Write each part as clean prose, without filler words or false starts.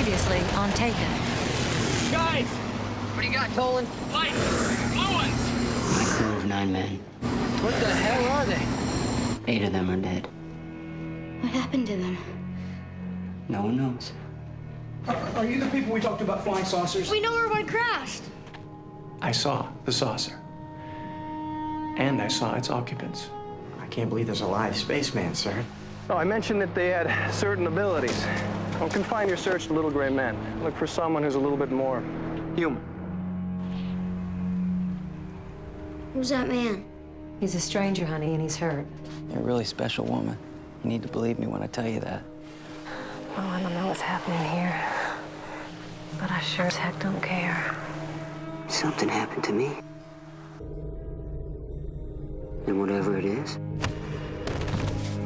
Previously on Taken. Guys! What do you got, Tolan? Lights! Blue ones! A crew of 9 men. What the hell are they? 8 of them are dead. What happened to them? No one knows. Are you the people we talked about flying saucers? We know where one crashed. I saw the saucer. And I saw its occupants. I can't believe there's a live spaceman, sir. Oh, I mentioned that they had certain abilities. Don't confine your search to little gray men. Look for someone who's a little bit more human. Who's that man? He's a stranger, honey, and he's hurt. You're a really special woman. You need to believe me when I tell you that. Oh, I don't know what's happening here. But I sure as heck don't care. Something happened to me. And whatever it is,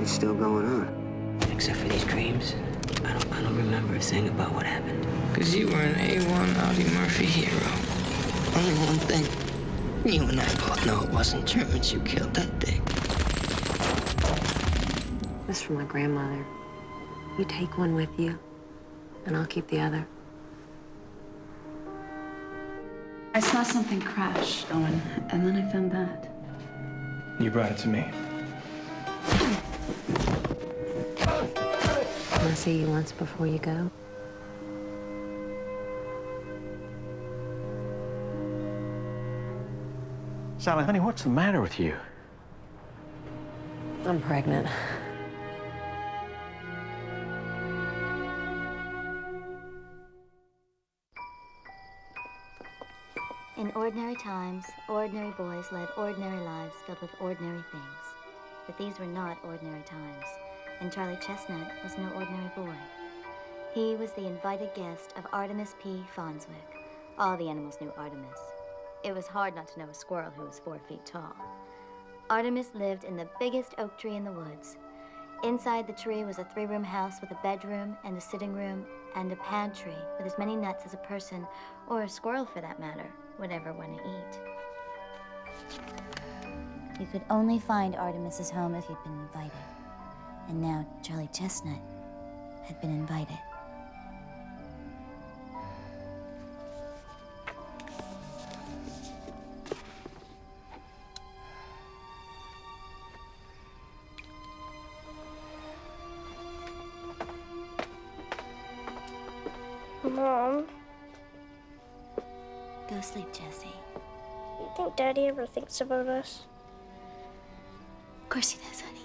it's still going on. Except for these dreams, I don't remember a thing about what happened. Because you were an A1 Audie Murphy hero. Only one thing. You and I both know it wasn't Germans who killed that day. This is from my grandmother. You take one with you, and I'll keep the other. I saw something crash, Owen, and then I found that. You brought it to me. Can I see you once before you go? Sally, honey, what's the matter with you? I'm pregnant. In ordinary times, ordinary boys led ordinary lives filled with ordinary things. But these were not ordinary times, and Charlie Chestnut was no ordinary boy. He was the invited guest of Artemis P. Fonswick. All the animals knew Artemis. It was hard not to know a squirrel who was 4 feet tall. Artemis lived in the biggest oak tree in the woods. Inside the tree was a 3-room house with a bedroom and a sitting room and a pantry with as many nuts as a person, or a squirrel for that matter, would ever want to eat. You could only find Artemis's home if you'd been invited. And now Charlie Chestnut had been invited. Mom, Go sleep, Jesse. you think Daddy ever thinks about us? Of course he does, honey.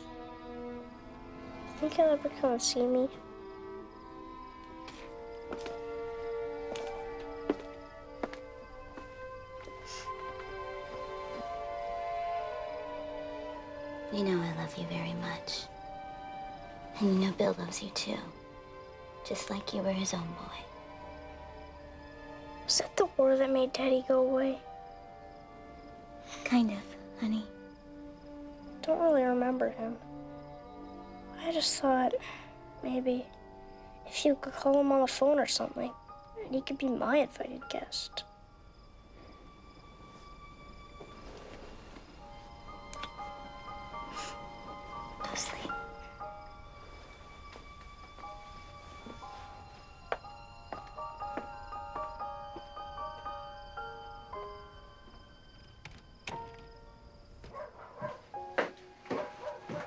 You think he'll ever come and see me? You know I love you very much. And you know Bill loves you too. Just like you were his own boy. Was that the war that made Daddy go away? Kind of, honey. Don't really remember him. I just thought maybe if you could call him on the phone or something, he could be my invited guest. Go sleep.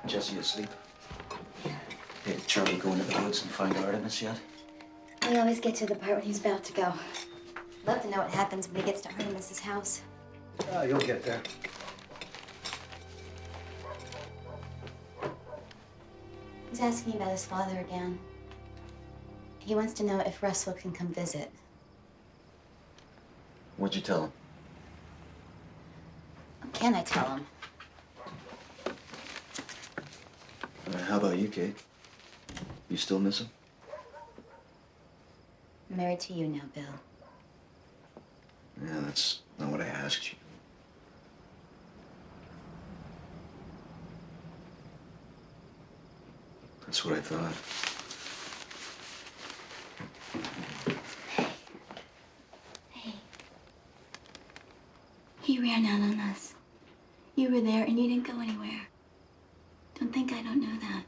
Jesse asleep? Did Charlie go into the woods and find Artemis yet? We always get to the part when he's about to go. Love to know what happens when he gets to Artemis's house. You'll get there. He's asking about his father again. He wants to know if Russell can come visit. What'd you tell him? What can I tell him? How about you, Kate? You still miss him? I'm married to you now, Bill. Yeah, that's not what I asked you. That's what I thought. Hey. He ran out on us. You were there and you didn't go anywhere. Don't think I don't know that.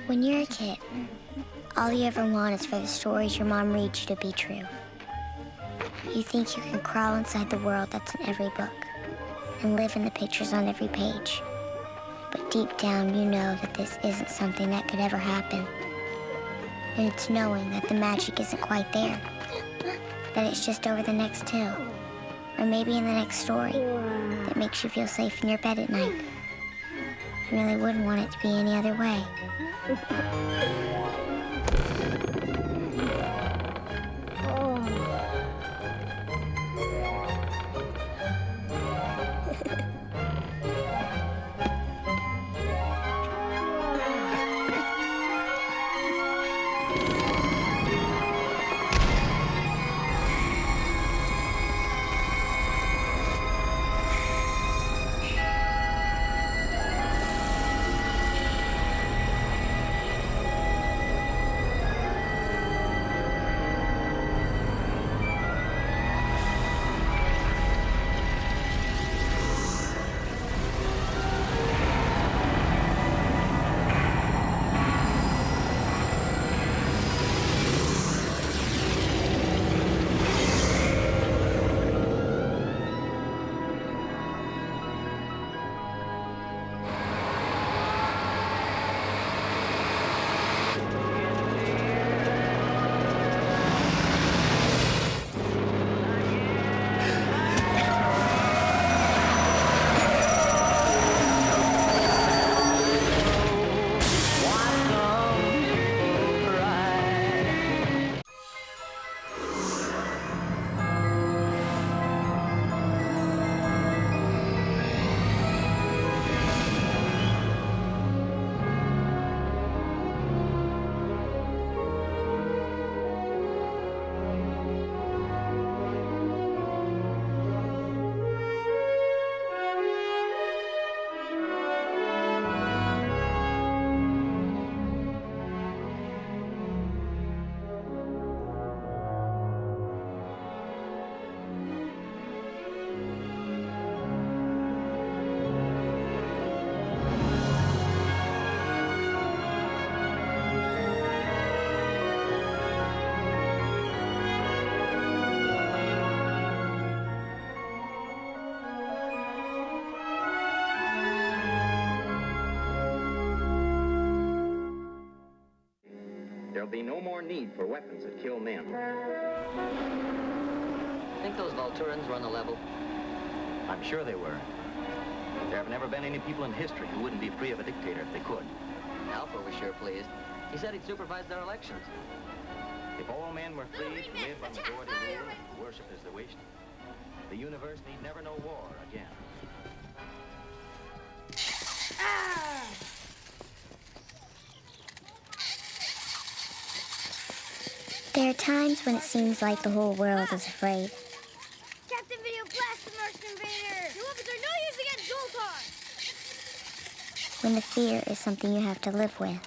When you're a kid, all you ever want is for the stories your mom reads you to be true. You think you can crawl inside the world that's in every book and live in the pictures on every page. But deep down, you know that this isn't something that could ever happen. And it's knowing that the magic isn't quite there, that it's just over the next hill, or maybe in the next story, that makes you feel safe in your bed at night. You really wouldn't want it to be any other way. There'll be no more need for weapons that kill men. Think those Volturans were on the level? I'm sure they were. There have never been any people in history who wouldn't be free of a dictator if they could. Alpha was sure pleased. He said he'd supervise their elections. If all men were free to live on majority rule and to worship as they wished, the universe need never know war again. There are times when it seems like the whole world is afraid. Captain Video blast the Martian invader! Your weapons are no use against Zoltar! When the fear is something you have to live with,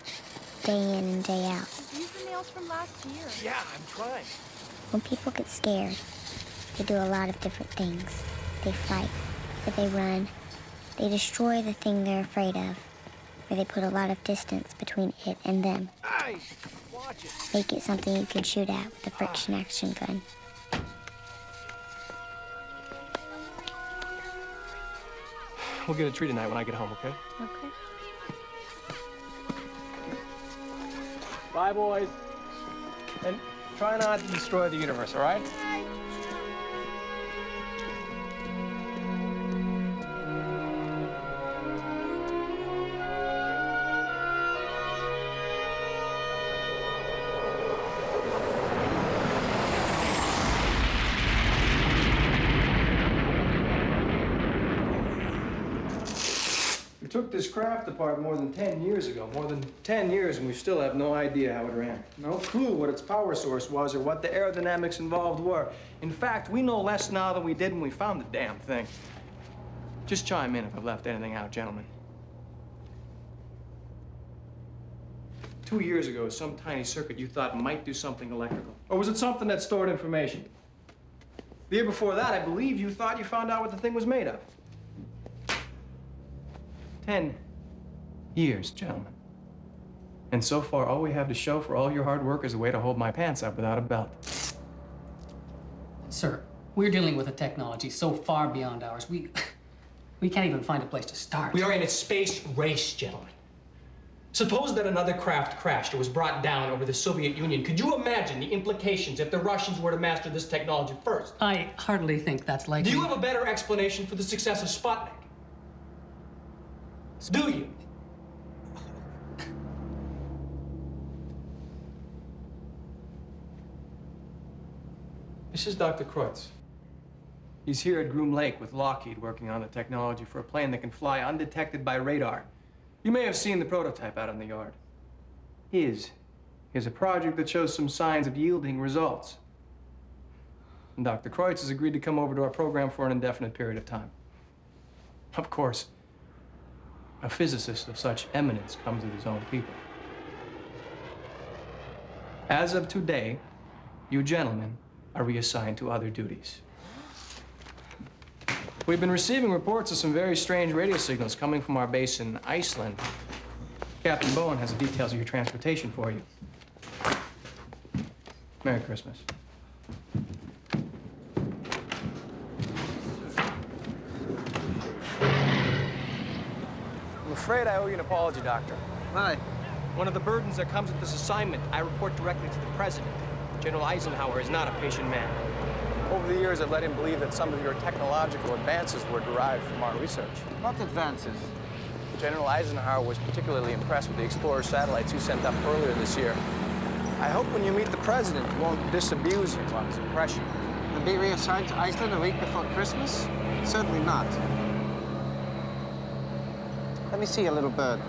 day in and day out. Use the nails from last year. Yeah, I'm trying. When people get scared, they do a lot of different things. They fight, or they run. They destroy the thing they're afraid of, or they put a lot of distance between it and them. Hey, watch it. Make it something you can shoot at with a friction action gun. We'll get a tree tonight when I get home, okay? Okay. Bye, boys. And try not to destroy the universe, all right? took this craft apart more than 10 years ago. More than 10 years, and we still have no idea how it ran. No clue what its power source was or what the aerodynamics involved were. In fact, we know less now than we did when we found the damn thing. Just chime in if I've left anything out, gentlemen. 2 years ago, some tiny circuit you thought might do something electrical. Or was it something that stored information? The year before that, I believe you thought you found out what the thing was made of. 10 years, gentlemen. And so far, all we have to show for all your hard work is a way to hold my pants up without a belt. Sir, we're dealing with a technology so far beyond ours, we can't even find a place to start. We are in a space race, gentlemen. Suppose that another craft crashed or was brought down over the Soviet Union. Could you imagine the implications if the Russians were to master this technology first? I hardly think that's likely. Do you have a better explanation for the success of Sputnik? Do you? This is Dr. Kreutz. He's here at Groom Lake with Lockheed working on the technology for a plane that can fly undetected by radar. You may have seen the prototype out in the yard. His is a project that shows some signs of yielding results. And Dr. Kreutz has agreed to come over to our program for an indefinite period of time. Of course, a physicist of such eminence comes with his own people. As of today, you gentlemen are reassigned to other duties. We've been receiving reports of some very strange radio signals coming from our base in Iceland. Captain Bowen has the details of your transportation for you. Merry Christmas. I'm afraid I owe you an apology, Doctor. Why? One of the burdens that comes with this assignment, I report directly to the President. General Eisenhower is not a patient man. Over the years, I've let him believe that some of your technological advances were derived from our research. What advances? General Eisenhower was particularly impressed with the Explorer satellites you sent up earlier this year. I hope when you meet the President, you won't disabuse him of his impression. And be reassigned to Iceland a week before Christmas? Certainly not. Let me see your little bird.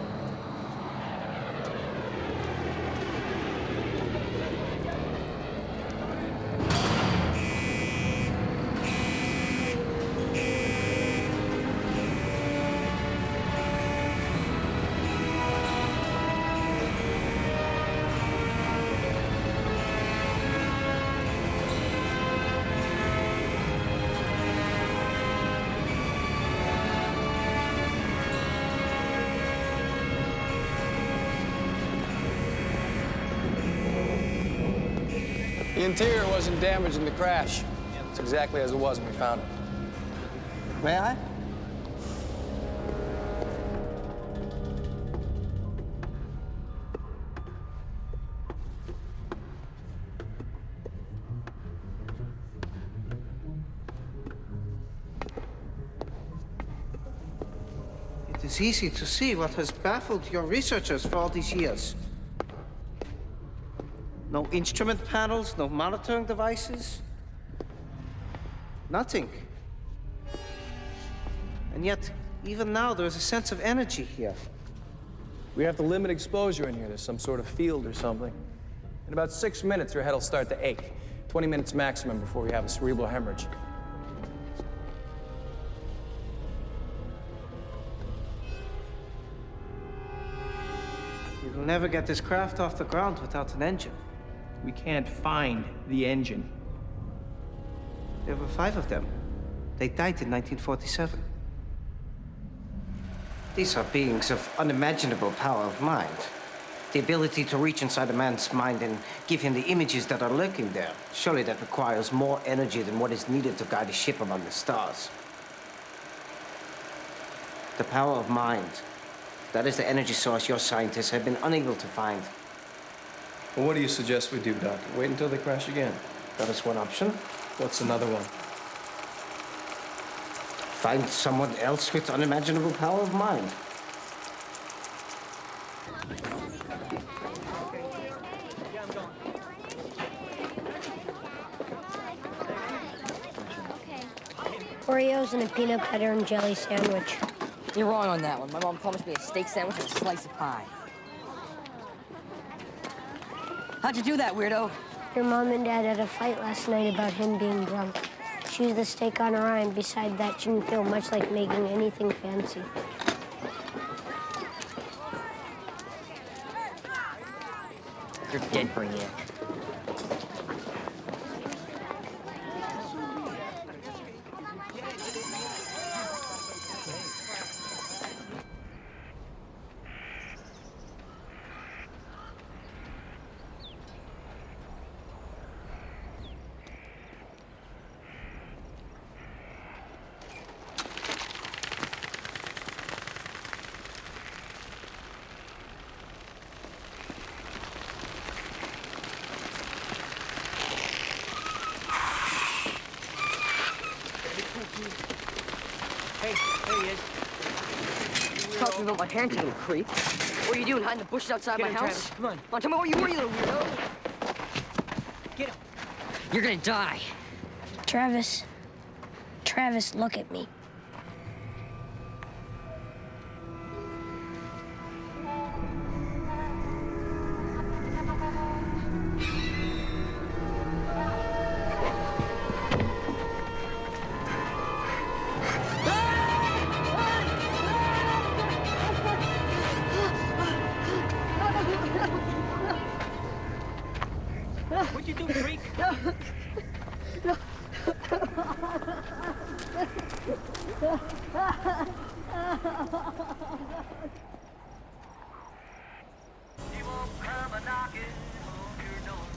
The interior wasn't damaged in the crash. It's exactly as it was when we found it. May I? It is easy to see what has baffled your researchers for all these years. No instrument panels, no monitoring devices. Nothing. And yet, even now, there is a sense of energy here. We have to limit exposure in here. There's some sort of field or something. In about 6 minutes, your head will start to ache. 20 minutes maximum before we have a cerebral hemorrhage. We will never get this craft off the ground without an engine. We can't find the engine. There were 5 of them. They died in 1947. These are beings of unimaginable power of mind. The ability to reach inside a man's mind and give him the images that are lurking there. Surely that requires more energy than what is needed to guide a ship among the stars. The power of mind. That is the energy source your scientists have been unable to find. Well, what do you suggest we do, Doctor? Wait until they crash again? That is one option. What's another one? Find someone else with unimaginable power of mind. Oreos and a peanut butter and jelly sandwich. You're wrong on that one. My mom promised me a steak sandwich and a slice of pie. How'd you do that, weirdo? Your mom and dad had a fight last night about him being drunk. She used the steak on her eye, and beside that, she didn't feel much like making anything fancy. You're dead, Brainiac. Hey, there he is. Talk to me about my parents, you little creep. What are you doing hiding in the bushes outside my house? Travis. Come on. Come on, tell me what you were, you little weirdo. Get him. You're gonna die. Travis. Travis, look at me. What'd you do, freak?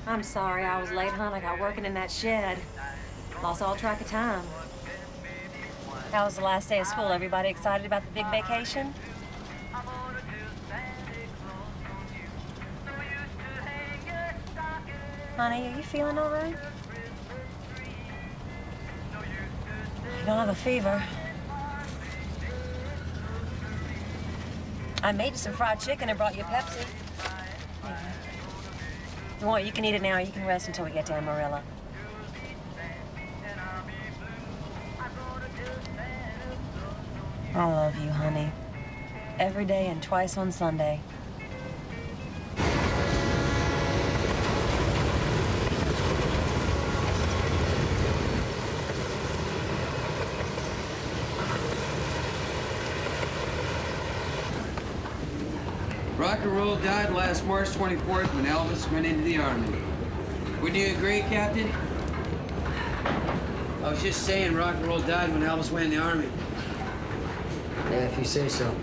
I'm sorry I was late, hon. I got working in that shed. Lost all track of time. How was the last day of school? Everybody excited about the big vacation? Honey, are you feeling all right? You don't have a fever. I made you some fried chicken and brought you a Pepsi. If you want, you can eat it now, or you can rest until we get to Amarillo. I love you, honey. Every day and twice on Sunday. Rock and roll died last March 24th when Elvis went into the Army. Wouldn't you agree, Captain? I was just saying rock and roll died when Elvis went in the Army. Yeah, if you say so.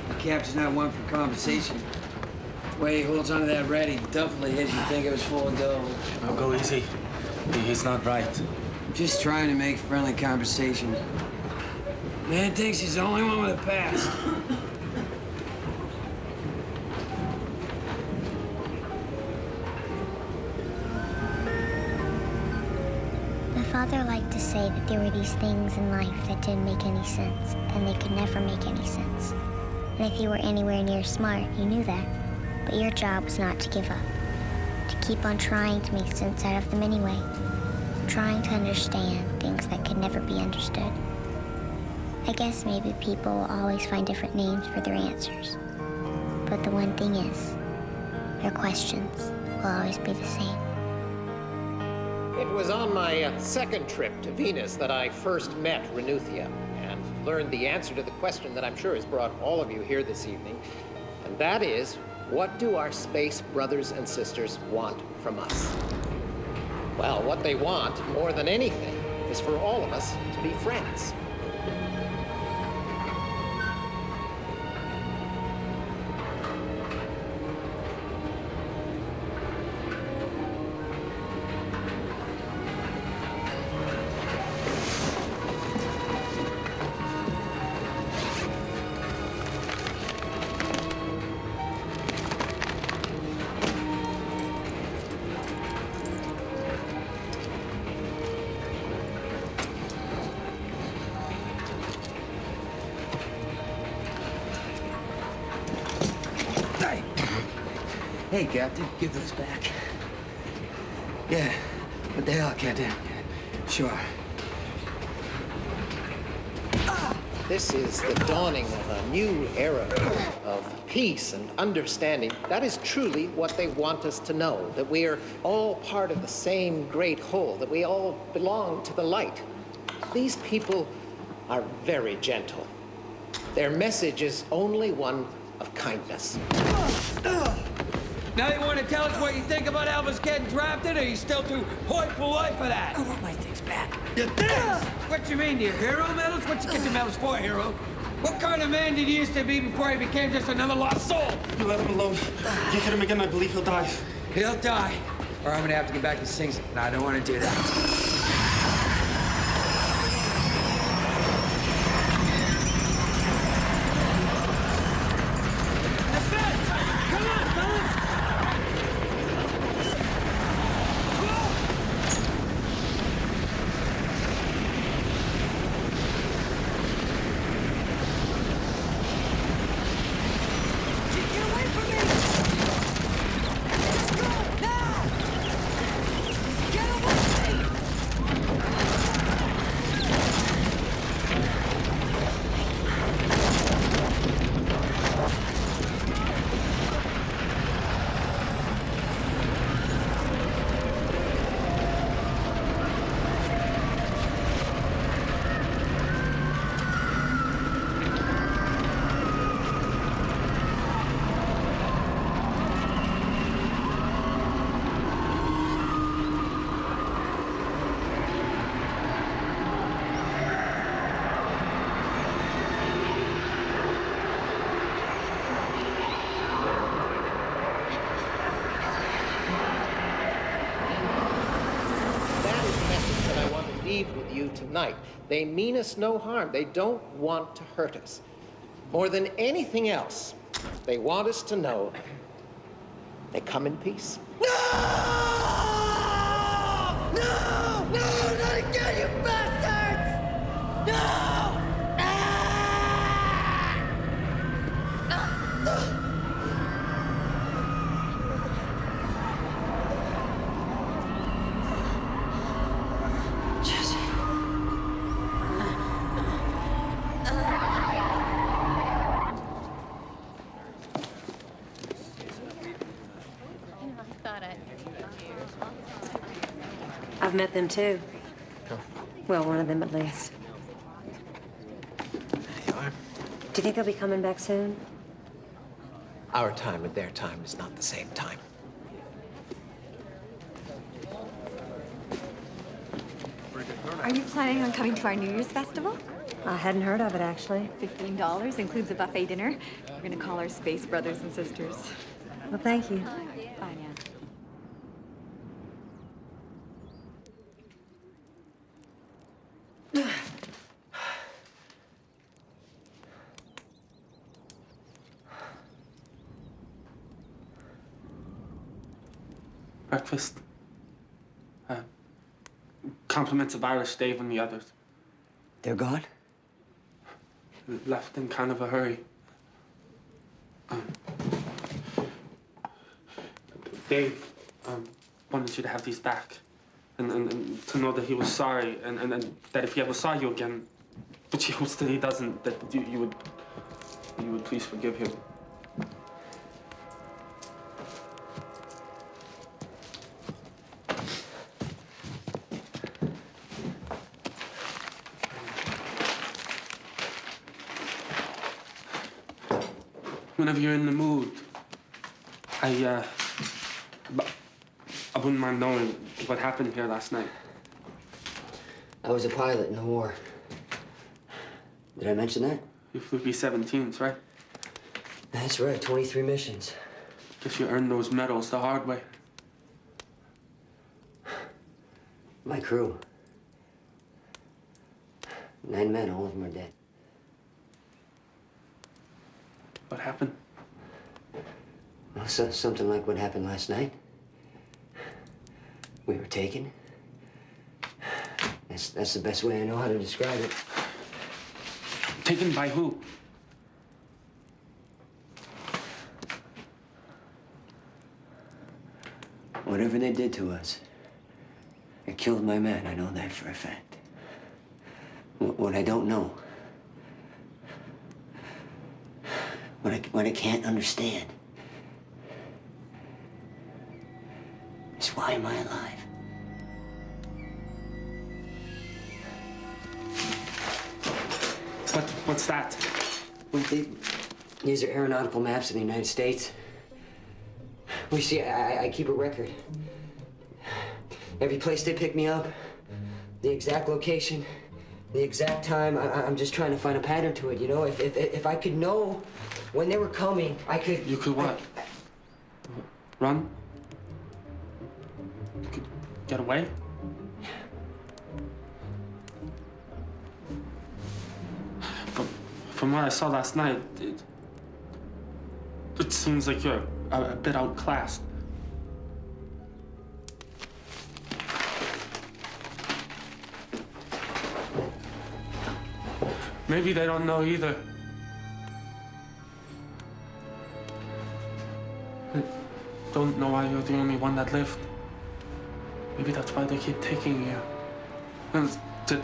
The Captain's not one for conversation. The way he holds onto that rat, he definitely hit you think it was full of dough. Now go easy. He's not right. Just trying to make friendly conversation. Man thinks he's the only one with a past. My father liked to say that there were these things in life that didn't make any sense, and they could never make any sense. And if you were anywhere near smart, you knew that. But your job was not to give up, to keep on trying to make sense out of them anyway. Trying to understand things that could never be understood. I guess maybe people will always find different names for their answers. But the one thing is, their questions will always be the same. It was on my second trip to Venus that I first met Renuthia and learned the answer to the question that I'm sure has brought all of you here this evening. And that is, what do our space brothers and sisters want from us? Well, what they want, more than anything, is for all of us to be friends. Hey, Captain, give those back. Yeah, but They are, Captain. Sure. This is the dawning of a new era of peace and understanding. That is truly what they want us to know, that we are all part of the same great whole, that we all belong to the light. These people are very gentle. Their message is only one of kindness. Now you want to tell us what you think about Elvis getting drafted, or you still too hoi polloi for that? I want my things back. Your things? What you mean, your hero medals? What you get your medals for, hero? What kind of man did he used to be before he became just another lost soul? You let him alone. You hit him again, I believe he'll die. He'll die. Or I'm gonna have to get back to Sing Sing, and I don't want to do that. With you tonight. They mean us no harm. They don't want to hurt us. More than anything else, they want us to know they come in peace. No! No! No! Not again, you bastards! No! I've met them too. Well, one of them at least. There you are. Do you think they'll be coming back soon? Our time and their time is not the same time. Are you planning on coming to our New Year's festival? I hadn't heard of it, actually. $15, includes a buffet dinner. We're gonna call our space brothers and sisters. Well, thank you. Bye now. Breakfast. Compliments of Irish Dave and the others. They're gone? Left in kind of a hurry. Dave wanted you to have these back. And to know that he was sorry and that if he ever saw you again, but he hopes that he doesn't, that you would please forgive him. Whenever you're in the mood, I wouldn't mind knowing what happened here last night. I was a pilot in the war. Did I mention that? You flew B-17s, right? That's right, 23 missions. Guess you earned those medals the hard way. My crew. 9 men, all of them are dead. What happened? Well, something like what happened last night. We were taken. That's the best way I know how to describe it. Taken by who? Whatever they did to us, I killed my man. I know that for a fact. What I don't know, what I can't understand, is why am I alive? What's that? These are aeronautical maps of the United States. Well, you see, I keep a record. Every place they pick me up, the exact location, the exact time. I'm just trying to find a pattern to it, you know? If I could know when they were coming, I could... You could what? Run? You could get away? From what I saw last night, it seems like you're a bit outclassed. Maybe they don't know either. They don't know why you're the only one that lived. Maybe that's why they keep taking you. And to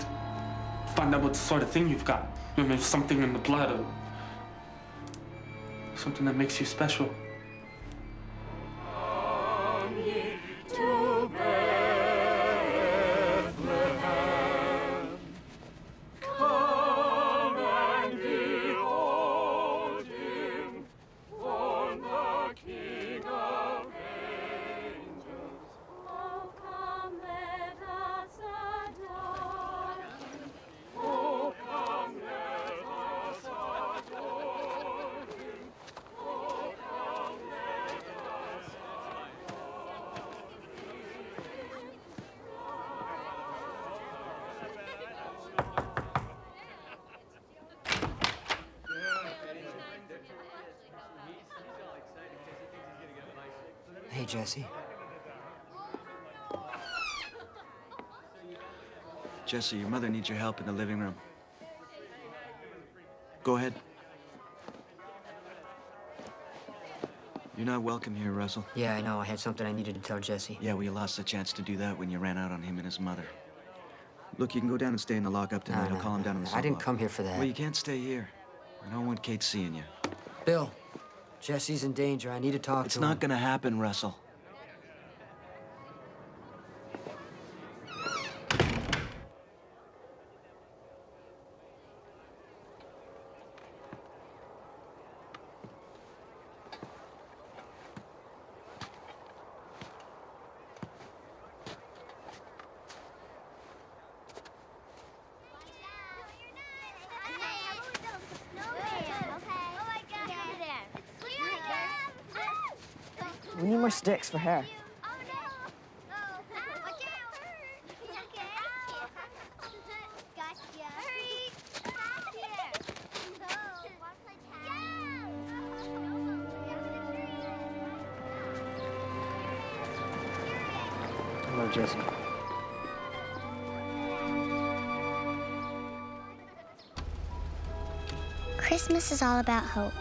find out what sort of thing you've got. Maybe something in the blood or something that makes you special. Hey, Jesse. Jesse, your mother needs your help in the living room. Go ahead. You're not welcome here, Russell. Yeah, I know. I had something I needed to tell Jesse. Yeah, well, you lost the chance to do that when you ran out on him and his mother. Look, you can go down and stay in the lockup tonight. I'll call him down in the cell I didn't block. come here for that. Well, you can't stay here. I don't want Kate seeing you. Bill, Jesse's in danger. I need to talk to him. It's not gonna happen, Russell. We need more sticks for hair. Hello, Jesse. Christmas is all about hope.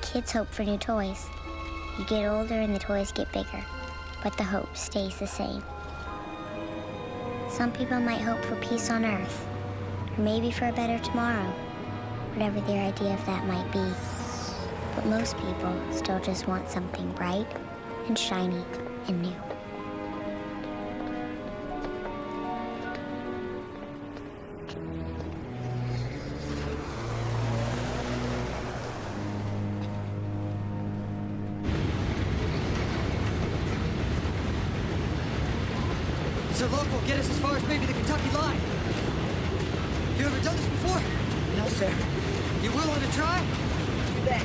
Kids hope for new toys. You get older and the toys get bigger, but the hope stays the same. Some people might hope for peace on Earth, or maybe for a better tomorrow, whatever their idea of that might be. But most people still just want something bright and shiny and new. It's a local. Get us as far as maybe the Kentucky line. You ever done this before? No, sir. You willing to try? You bet.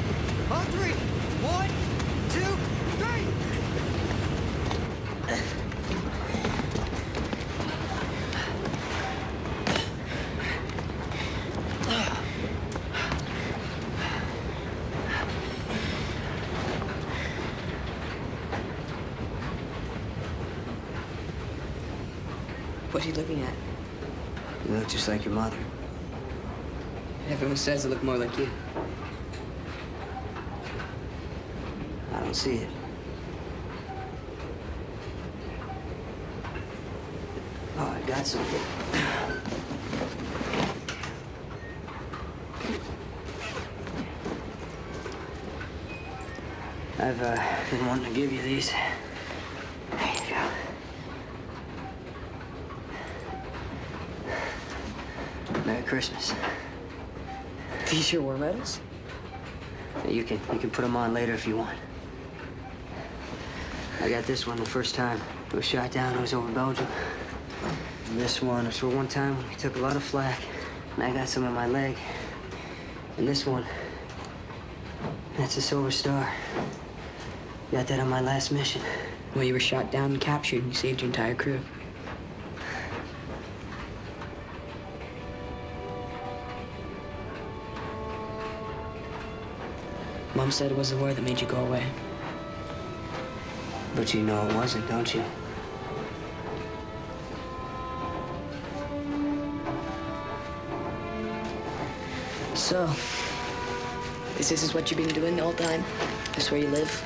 On three. 1, 2, 3. What's he looking at? You look just like your mother. Everyone says I look more like you. I don't see it. got something. I've been wanting to give you these. There you go. Merry Christmas. These your war medals? You can put them on later if you want. I got this one the first time it was shot down. It was over Belgium. And this one was for one time when we took a lot of flak, and I got some in my leg. And this one, that's a Silver Star. Got that on my last mission. Well, you were shot down and captured, and you saved your entire crew. Mom said it was the war that made you go away. But you know it wasn't, don't you? So, this is what you've been doing the whole time? This where you live?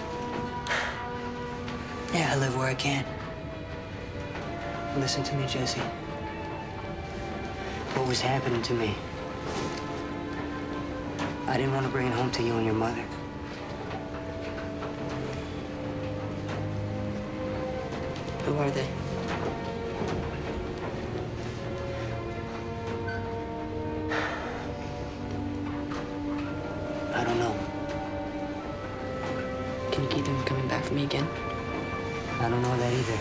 Yeah, I live where I can. Listen to me, Jesse. What was happening to me? I didn't want to bring it home to you and your mother. Who are they? I don't know. Can you keep them from coming back for me again? I don't know that either.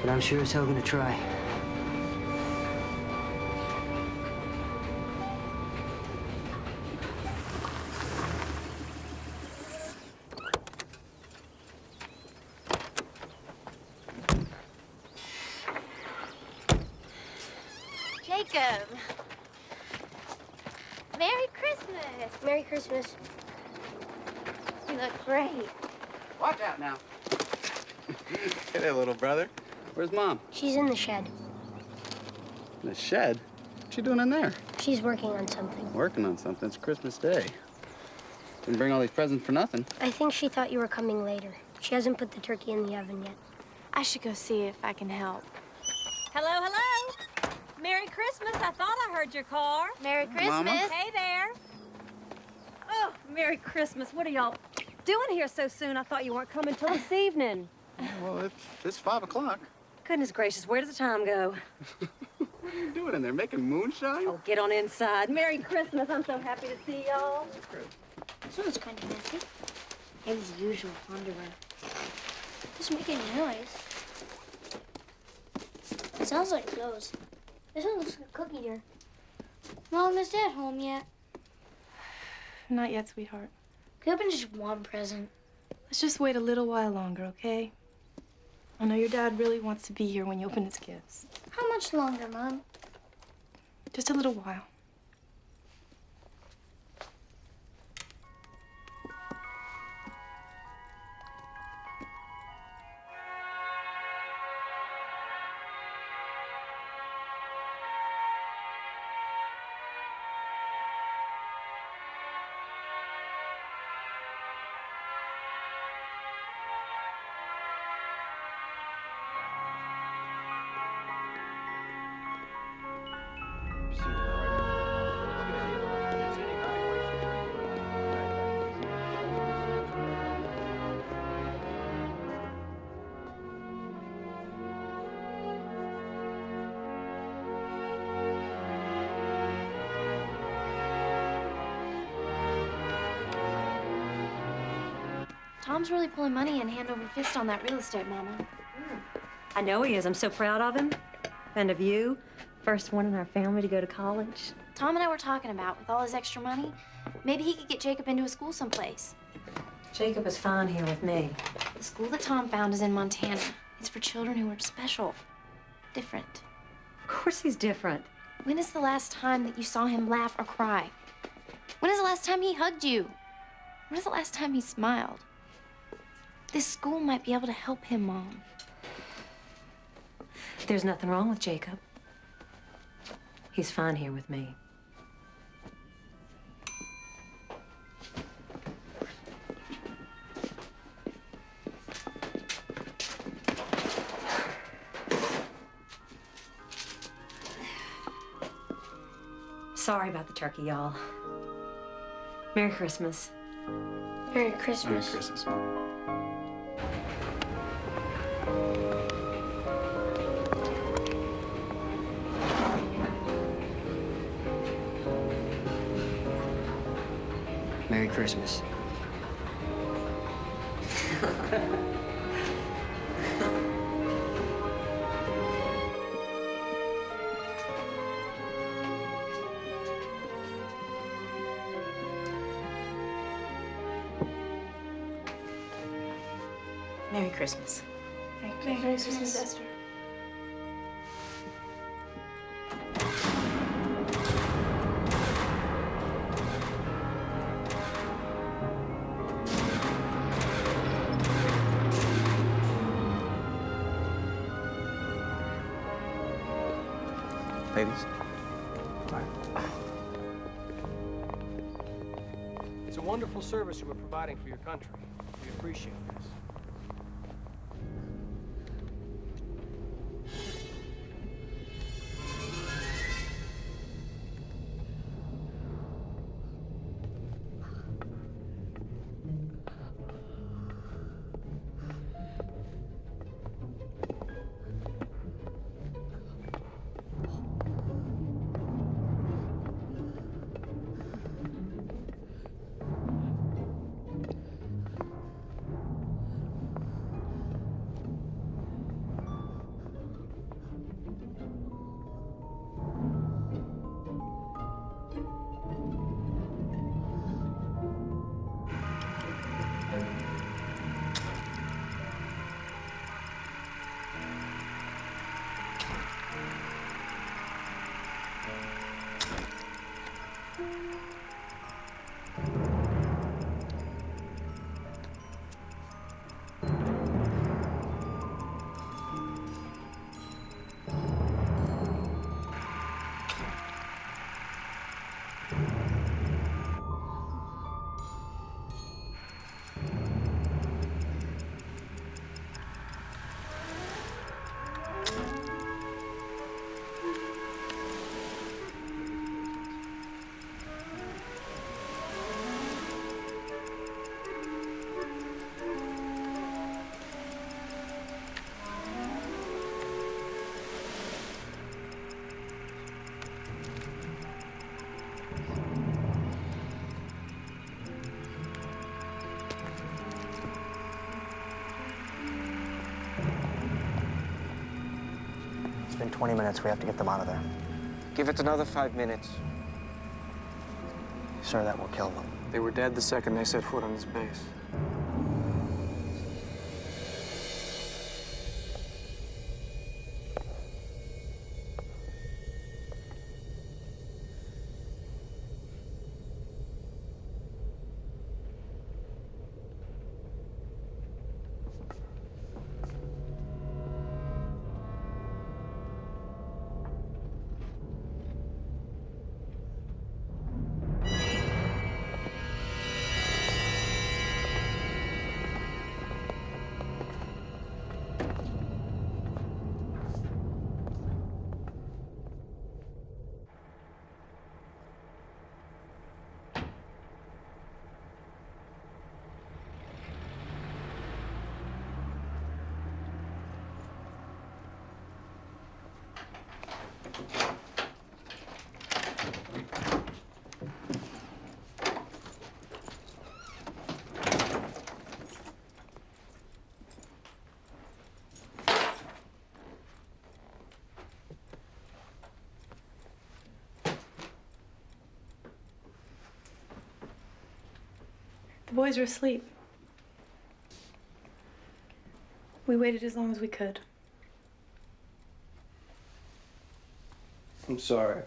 But I'm sure as hell gonna try. Jacob! Merry Christmas! Merry Christmas. You look great. Watch out now. Hey there, little brother. Where's Mom? She's in the shed. In the shed? What you doing in there? She's working on something. Working on something. It's Christmas Day. Didn't bring all these presents for nothing. I think she thought you were coming later. She hasn't put the turkey in the oven yet. I should go see if I can help. Hello, hello. Merry Christmas. I thought I heard your car. Merry Christmas. Mama? Hey there. Oh, Merry Christmas. What are y'all doing here so soon? I thought you weren't coming till this evening. Well, it's 5 o'clock. Goodness gracious, where does the time go? What are you doing in there? Making moonshine? Oh, get on inside. Merry Christmas. I'm so happy to see y'all. This one's kind of messy. His usual underwear. Doesn't make any noise. It sounds like clothes. This one looks like a cookie jar. Mom, is Dad home yet? Not yet, sweetheart. Could open just one present. Let's just wait a little while longer, okay? I know your dad really wants to be here when you open his gifts. How much longer, Mom? Just a little while. Tom's really pulling money in hand over fist on that real estate, Mama. I know he is. I'm so proud of him. And of you. First one in our family to go to college. Tom and I were talking about, with all his extra money, maybe he could get Jacob into a school someplace. Jacob is fine here with me. The school that Tom found is in Montana. It's for children who are special. Different. Of course he's different. When is the last time that you saw him laugh or cry? When is the last time he hugged you? When is the last time he smiled? This school might be able to help him, Mom. There's nothing wrong with Jacob. He's fine here with me. Sorry about the turkey, y'all. Merry Christmas. Merry Christmas. Merry Christmas. Merry Christmas. Merry Christmas. Merry Christmas, Esther. Ladies. It's a wonderful service you are providing for your country. We appreciate this. It's been 20 minutes. We have to get them out of there. Give it another 5 minutes. Sir, that will kill them. They were dead the second they set foot on this base. The boys were asleep. We waited as long as we could. I'm sorry.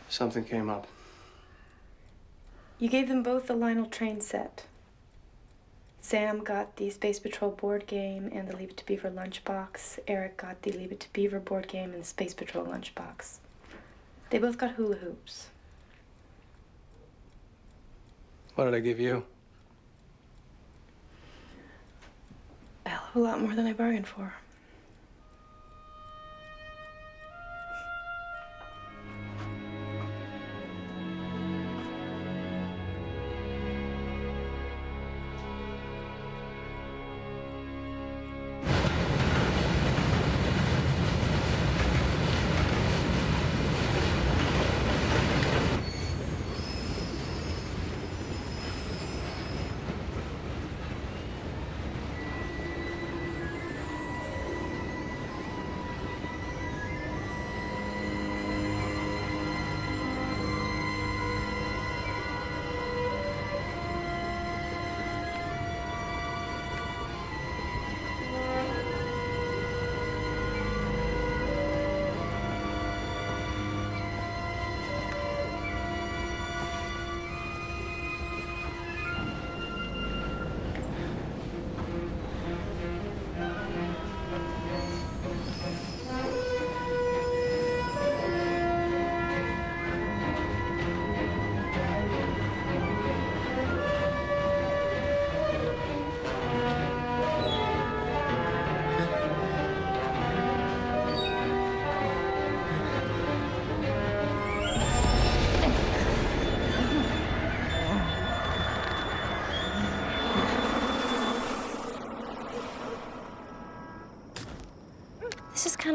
Something came up. You gave them both the Lionel train set. Sam got the Space Patrol board game and the Leave It to Beaver lunchbox. Eric got the Leave It to Beaver board game and the Space Patrol lunchbox. They both got hula hoops. What did I give you? A hell of a lot more than I bargained for.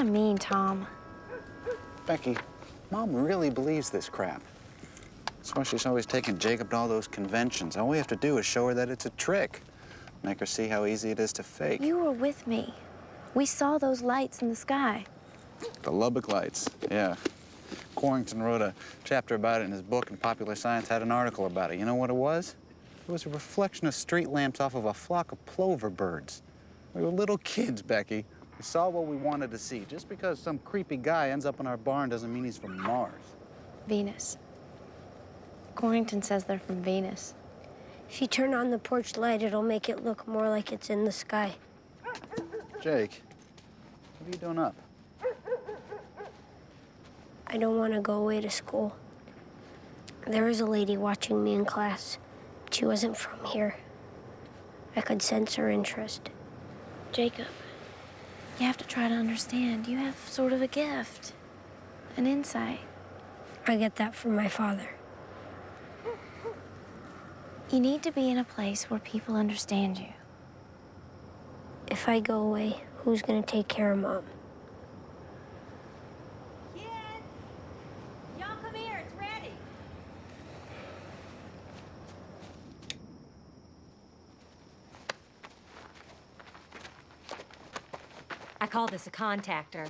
of mean, Tom. Becky, Mom really believes this crap. That's why she's always taking Jacob to all those conventions. All we have to do is show her that it's a trick. Make her see how easy it is to fake. You were with me. We saw those lights in the sky. The Lubbock lights, yeah. Quarrington wrote a chapter about it in his book, and Popular Science had an article about it. You know what it was? It was a reflection of street lamps off of a flock of plover birds. We were little kids, Becky. We saw what we wanted to see. Just because some creepy guy ends up in our barn doesn't mean he's from Mars. Venus. Quarrington says they're from Venus. If you turn on the porch light, it'll make it look more like it's in the sky. Jake, what are you doing up? I don't want to go away to school. There was a lady watching me in class. She wasn't from here. I could sense her interest. Jacob, you have to try to understand. You have sort of a gift, an insight. I get that from my father. You need to be in a place where people understand you. If I go away, who's gonna take care of Mom? Kids! Y'all come here, it's ready. I call this a contactor.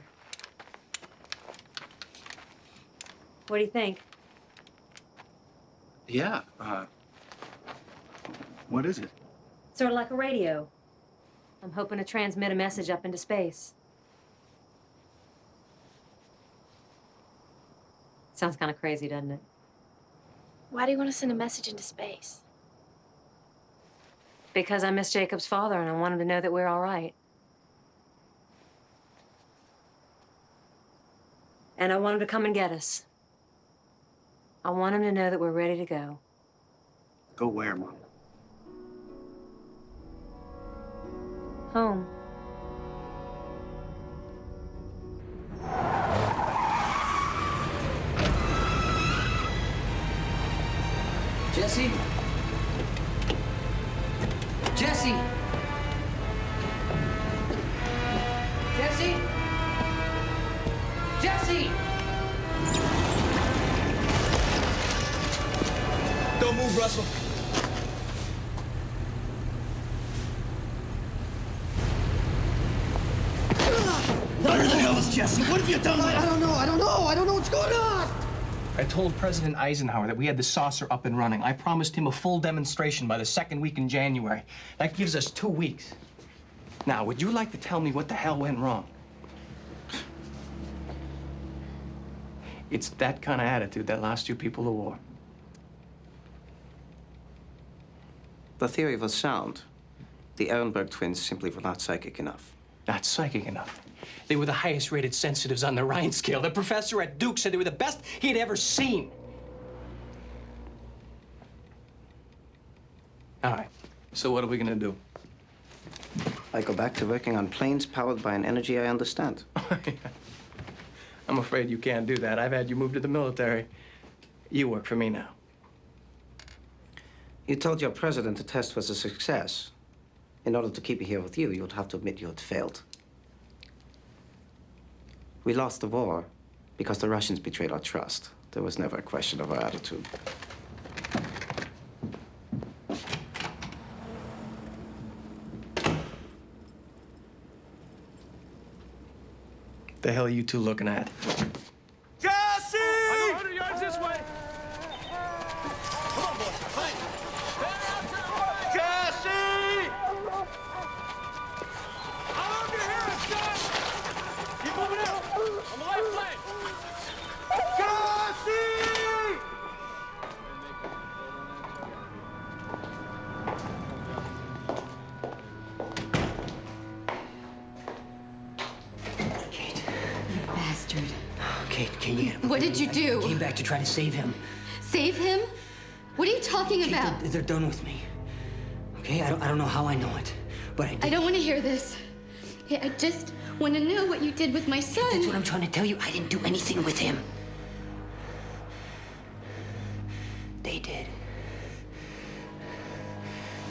What do you think? Yeah, what is it? Sort of like a radio. I'm hoping to transmit a message up into space. Sounds kind of crazy, doesn't it? Why do you want to send a message into space? Because I miss Jacob's father and I want him to know that we're all right. And I want him to come and get us. I want him to know that we're ready to go. Go where, Mom? Home. Jesse? Jesse? Jesse? Jesse! Don't move, Russell. Where the hell is Jesse? What have you done? I don't know. I don't know what's going on. I told President Eisenhower that we had the saucer up and running. I promised him a full demonstration by the second week in January. That gives us 2 weeks. Now, would you like to tell me what the hell went wrong? It's that kind of attitude that lost you people the war. The theory was sound. The Ehrenberg twins simply were not psychic enough. Not psychic enough. They were the highest rated sensitives on the Rhine scale. The professor at Duke said they were the best he had ever seen. All right, so what are we gonna do? I go back to working on planes powered by an energy I understand. I'm afraid you can't do that. I've had you move to the military. You work for me now. You told your president the test was a success. In order to keep it here with you, you'd have to admit you had failed. We lost the war because the Russians betrayed our trust. There was never a question of our attitude. The hell are you two looking at? Jesse! I go 100 yards this way. Come on, boys. Fight. Jesse! How long do you hear us, John? Keep moving out. On the left flank. Jesse! Bastard. Kate, can you... What did you do? I came back to try to save him. Save him? What are you talking Kate, about? they're done with me. Okay, I don't know how I know it, but I did. I don't want to hear this. Okay, I just want to know what you did with my son. That's what I'm trying to tell you. I didn't do anything with him. They did.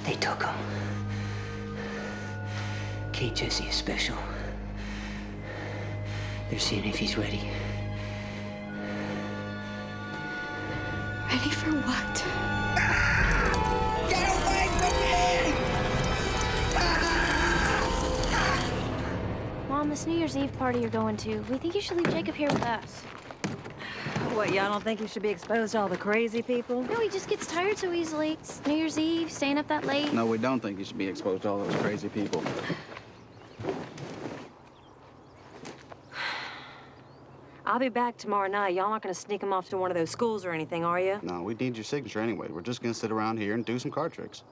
They took him. Kate, Jesse is special. They're seeing if he's ready. Ready for what? Get away from me! Mom, this New Year's Eve party you're going to, we think you should leave Jacob here with us. What, y'all don't think he should be exposed to all the crazy people? No, he just gets tired so easily. It's New Year's Eve, staying up that late. No, we don't think you should be exposed to all those crazy people. I'll be back tomorrow night. Y'all not gonna sneak him off to one of those schools or anything, are you? No, we need your signature anyway. We're just gonna sit around here and do some card tricks.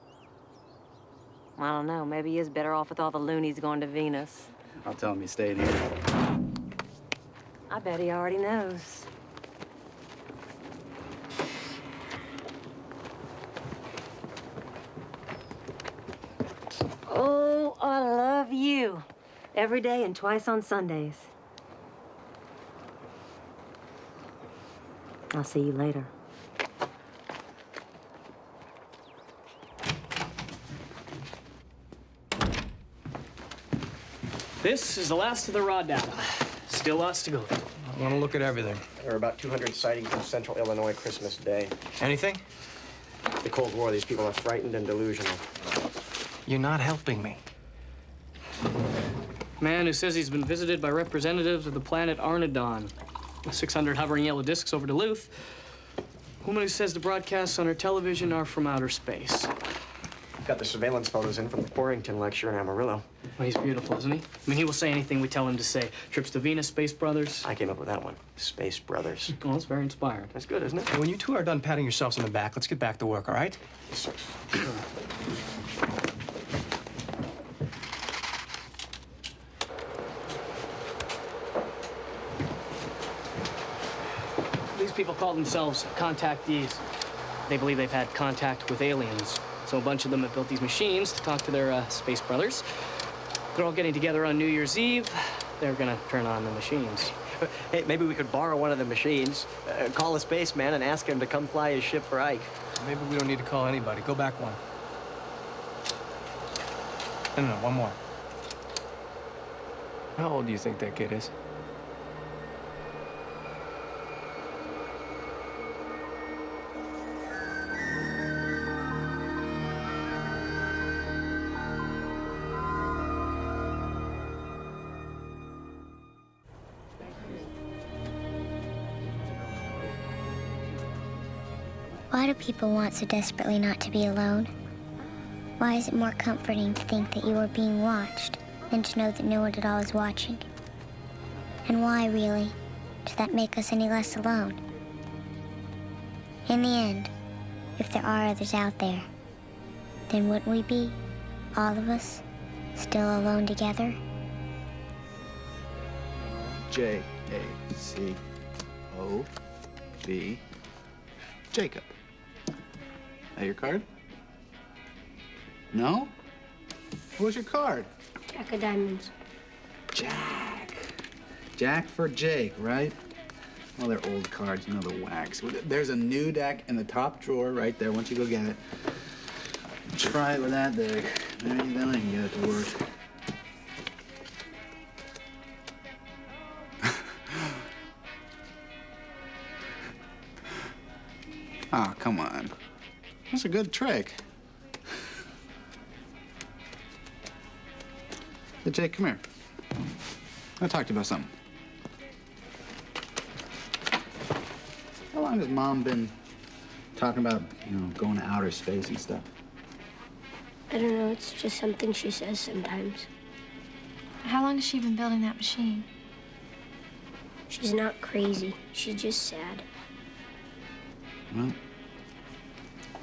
I don't know. Maybe he is better off with all the loonies going to Venus. I'll tell him he stayed here. I bet he already knows. Oh, I love you. Every day and twice on Sundays. I'll see you later. This is the last of the raw data. Still lots to go through. I want to look at everything. There are about 200 sightings in central Illinois Christmas Day. Anything? The Cold War, these people are frightened and delusional. You're not helping me. Man who says he's been visited by representatives of the planet Arnodon. 600 hovering yellow discs over Duluth. Woman who says the broadcasts on her television are from outer space. Got the surveillance photos in from the Quarrington lecture in Amarillo. Well, he's beautiful, isn't he? I mean, he will say anything we tell him to say. Trips to Venus, Space Brothers. I came up with that one. Space Brothers. Well, that's very inspired. That's good, isn't it? Hey, when you two are done patting yourselves on the back, let's get back to work, all right? Yes, sir. These people call themselves contactees. They believe they've had contact with aliens. So a bunch of them have built these machines to talk to their space brothers. They're all getting together on New Year's Eve. They're gonna turn on the machines. Hey, maybe we could borrow one of the machines, call a spaceman and ask him to come fly his ship for Ike. Maybe we don't need to call anybody. Go back one. No, one more. How old do you think that kid is? Why do people want so desperately not to be alone? Why is it more comforting to think that you are being watched than to know that no one at all is watching? And why, really, does that make us any less alone? In the end, if there are others out there, then wouldn't we be, all of us, still alone together? J-A-C-O-B. Jacob. That your card? No? What was your card? Jack of diamonds. Jack. Jack for Jake, right? Well, they're old cards, you know the wax. There's a new deck in the top drawer right there. Once you go get it, try it with that deck. Maybe then I can get it to work. Oh, come on. That's a good trick. Hey, Jake, come here. I'll talk to you about something. How long has Mom been talking about, going to outer space and stuff? I don't know, it's just something she says sometimes. How long has she been building that machine? She's not crazy, she's just sad. Well,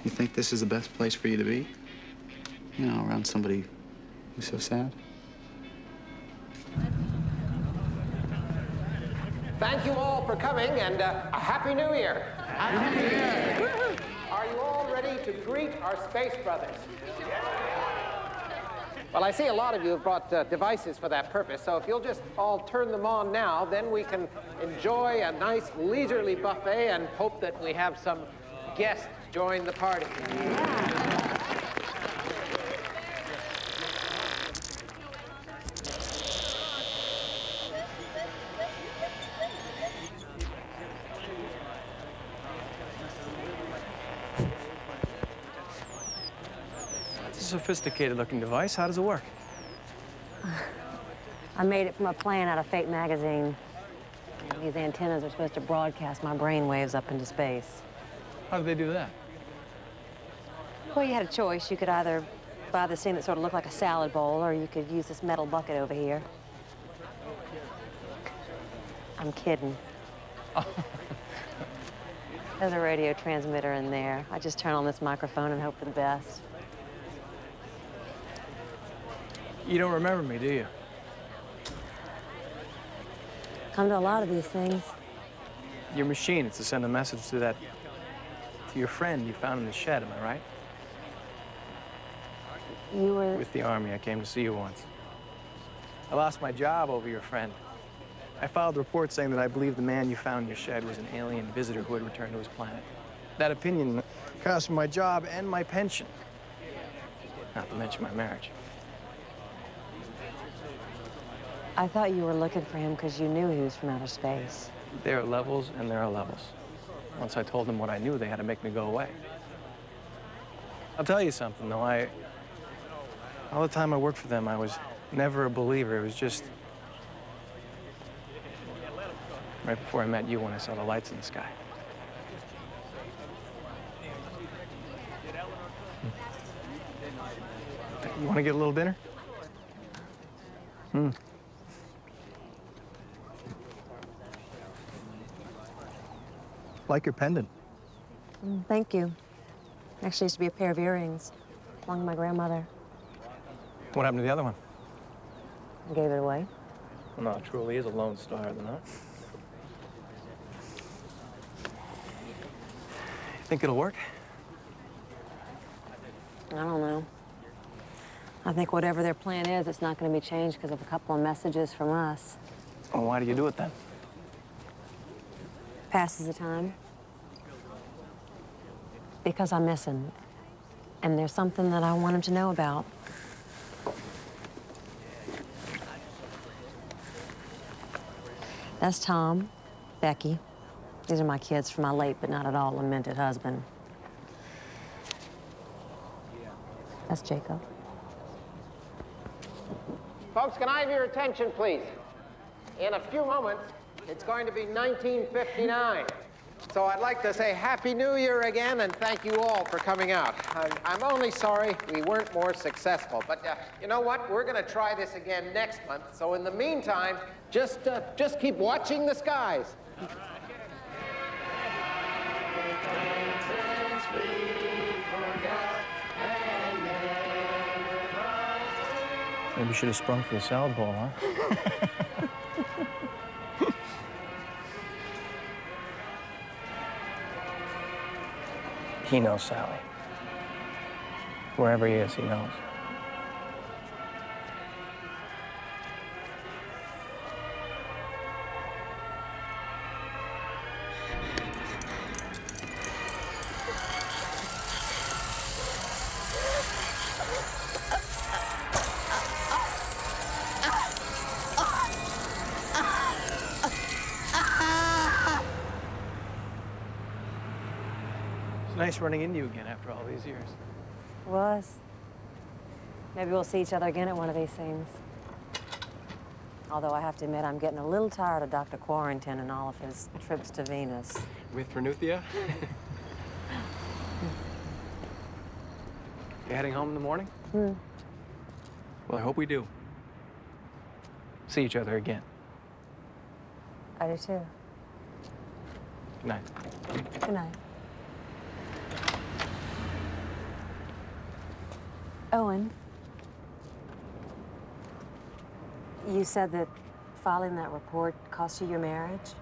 you think this is the best place for you to be? Around somebody who's so sad? Thank you all for coming, and a Happy New Year. Happy New Year. Are you all ready to greet our space brothers? Well, I see a lot of you have brought devices for that purpose, so if you'll just all turn them on now, then we can enjoy a nice leisurely buffet and hope that we have some guests join the party. sophisticated-looking device. How does it work? I made it from a plan out of Fate magazine. These antennas are supposed to broadcast my brain waves up into space. How do they do that? Well, you had a choice. You could either buy this thing that sort of looked like a salad bowl, or you could use this metal bucket over here. I'm kidding. There's a radio transmitter in there. I just turn on this microphone and hope for the best. You don't remember me, do you? Come to a lot of these things. Your machine is to send a message to your friend you found in the shed, am I right? You were... With the Army, I came to see you once. I lost my job over your friend. I filed a report saying that I believe the man you found in your shed was an alien visitor who had returned to his planet. That opinion cost me my job and my pension. Not to mention my marriage. I thought you were looking for him because you knew he was from outer space. There are levels and there are levels. Once I told them what I knew, they had to make me go away. I'll tell you something, though. All the time I worked for them, I was never a believer. It was just right before I met you when I saw the lights in the sky. You want to get a little dinner? Like your pendant. Thank you. Actually, used to be a pair of earrings. Belonged to my grandmother. What happened to the other one? I gave it away. Well, no, it truly is a lone star, isn't it? You think it'll work? I don't know. I think whatever their plan is, it's not going to be changed because of a couple of messages from us. Well, why do you do it then? Passes the time. Because I miss him. And there's something that I want him to know about. That's Tom, Becky. These are my kids from my late but not at all lamented husband. That's Jacob. Folks, can I have your attention, please? In a few moments, it's going to be 1959. So I'd like to say Happy New Year again, and thank you all for coming out. I'm only sorry we weren't more successful, but you know what? We're going to try this again next month. So in the meantime, just keep watching the skies. Maybe you should have sprung for the salad bowl, huh? He knows Sally. Wherever he is, he knows. It's nice running into you again after all these years. Was. Maybe we'll see each other again at one of these things. Although I have to admit, I'm getting a little tired of Dr. Quarrington and all of his trips to Venus. With Renuthia? You heading home in the morning? Well, I hope we do. See each other again. I do too. Good night. Good night. Owen, you said that filing that report cost you your marriage?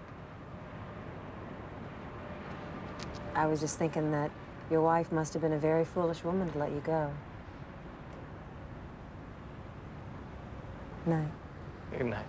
I was just thinking that your wife must have been a very foolish woman to let you go. Night. Good night.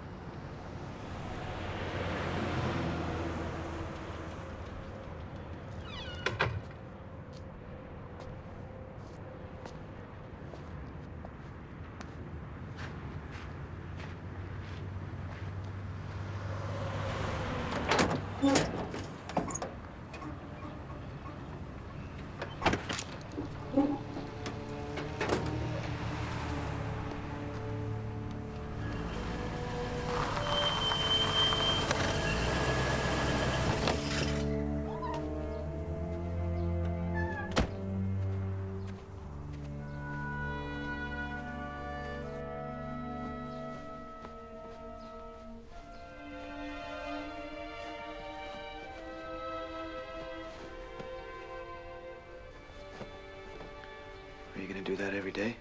do that every day?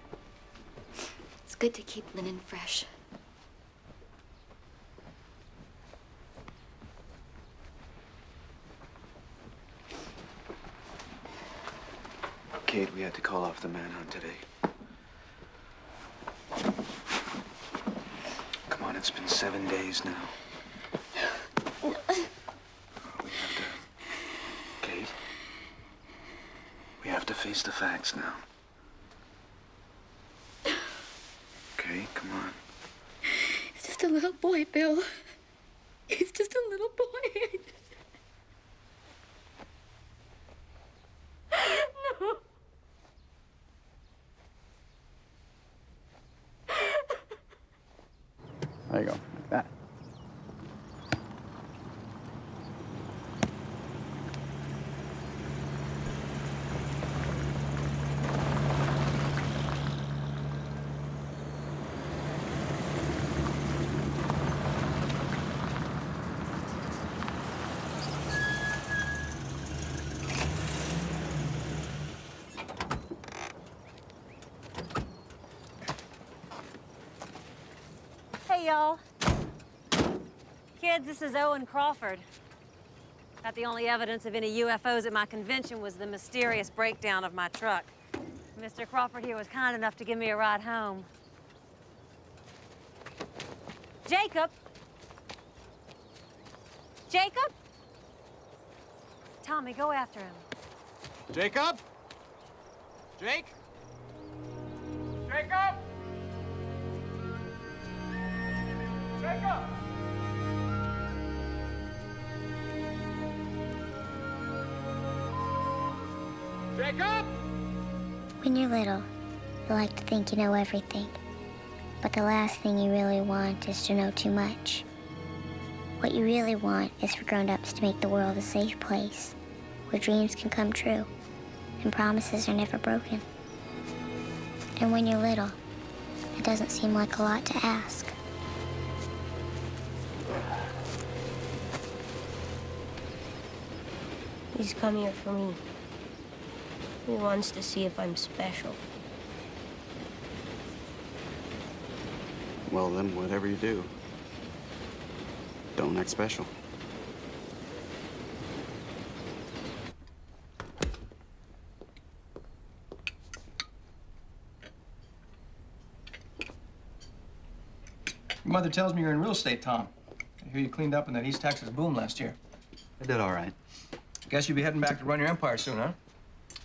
It's good to keep linen fresh. Kate, we had to call off the manhunt today. Come on, it's been 7 days now. We have to... Kate? We have to face the facts now. Okay, come on. He's just a little boy, Bill. He's just a little boy. No. There you go, like that. Hey, y'all. Kids, this is Owen Crawford. Got the only evidence of any UFOs at my convention was the mysterious breakdown of my truck. Mr. Crawford here was kind enough to give me a ride home. Jacob? Jacob? Tommy, go after him. Jacob? Jake? Jacob? Jacob! Jacob! When you're little, you like to think you know everything. But the last thing you really want is to know too much. What you really want is for grown-ups to make the world a safe place, where dreams can come true, and promises are never broken. And when you're little, it doesn't seem like a lot to ask. He's come here for me. He wants to see if I'm special. Well, then, whatever you do, don't act special. Your mother tells me you're in real estate, Tom. I hear you cleaned up in that East Texas boom last year. I did all right. Guess you'll be heading back to run your empire soon, huh?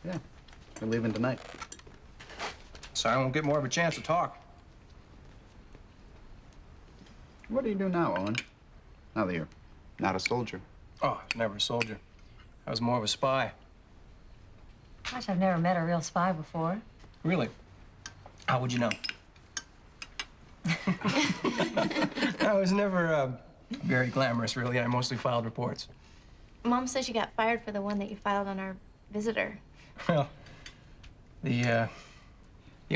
Yeah, we're leaving tonight. Sorry I won't get more of a chance to talk. What do you do now, Owen? Now that you're not a soldier. Oh, I was never a soldier. I was more of a spy. Gosh, I've never met a real spy before. Really? How would you know? I was never very glamorous, really. I mostly filed reports. Mom says you got fired for the one that you filed on our visitor. Well, the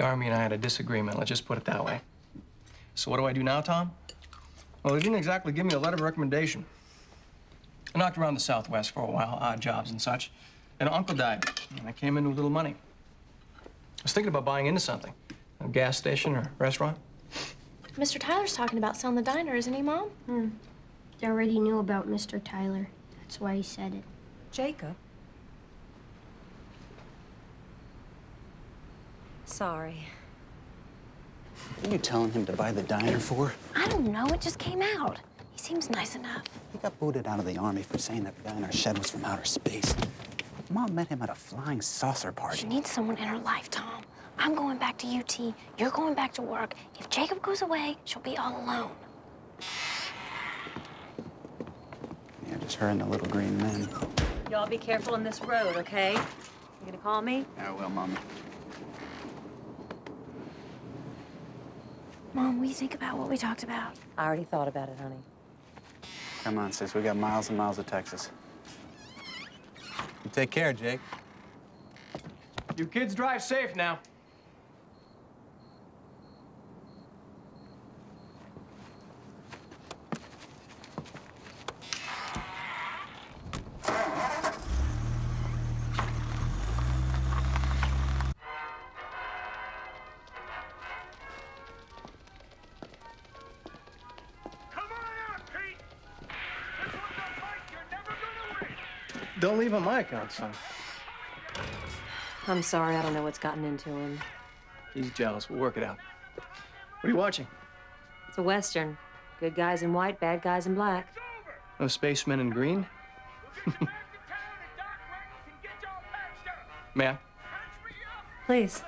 Army and I had a disagreement, let's just put it that way. So what do I do now, Tom? Well, they didn't exactly give me a letter of recommendation. I knocked around the Southwest for a while, odd jobs and such. Then Uncle died, and I came in with a little money. I was thinking about buying into something, a gas station or restaurant. Mr. Tyler's talking about selling the diner, isn't he, Mom? I already knew about Mr. Tyler. That's why he said it. Jacob? Sorry. What are you telling him to buy the diner for? I don't know. It just came out. He seems nice enough. He got booted out of the Army for saying that the guy in our shed was from outer space. Mom met him at a flying saucer party. She needs someone in her life, Tom. I'm going back to UT. You're going back to work. If Jacob goes away, she'll be all alone. Yeah, just her and the little green men. Y'all be careful on this road, okay? You gonna call me? I will, Mama. Mom, what do you think about what we talked about? I already thought about it, honey. Come on, sis. We got miles and miles of Texas. You take care, Jake. You kids drive safe now. Don't leave on my account, son. I'm sorry, I don't know what's gotten into him. He's jealous. We'll work it out. What are you watching? It's a Western. Good guys in white, bad guys in black. No spacemen in green? May I? Please.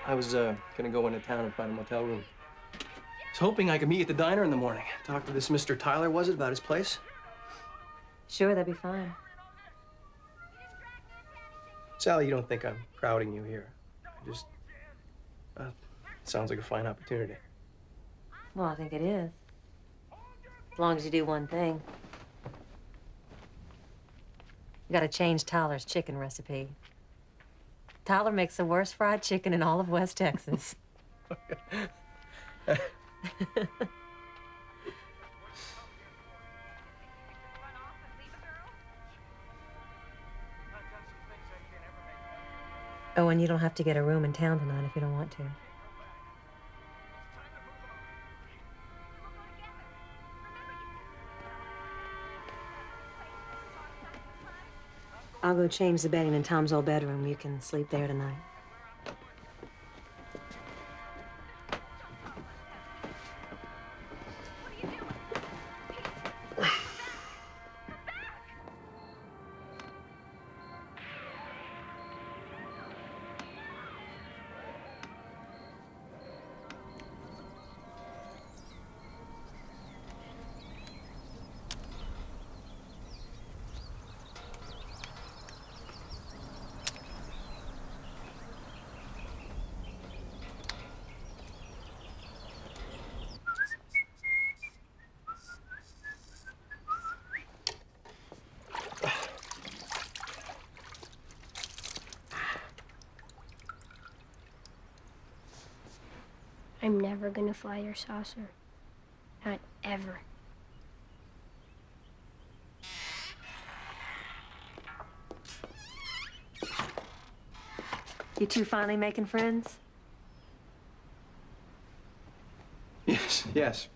I was gonna go into town and find a motel room. I was hoping I could meet you at the diner in the morning. Talk to this Mr. Tyler, was it, about his place? Sure, that'd be fine. Sally, you don't think I'm crowding you here. I just... sounds like a fine opportunity. Well, I think it is. As long as you do one thing. You gotta change Tyler's chicken recipe. Tyler makes the worst fried chicken in all of West Texas. Oh, and you don't have to get a room in town tonight if you don't want to. I'll go change the bedding in Tom's old bedroom. You can sleep there tonight. I'm never gonna fly your saucer. Not ever. You two finally making friends? Yes.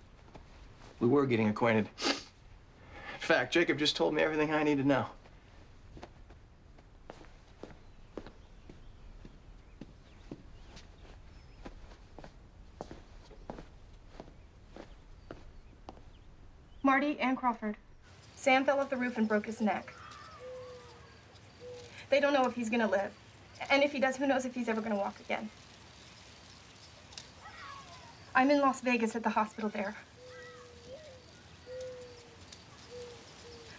We were getting acquainted. In fact, Jacob just told me everything I need to know. Marty and Crawford. Sam fell off the roof and broke his neck. They don't know if he's gonna live. And if he does, who knows if he's ever gonna walk again. I'm in Las Vegas at the hospital there.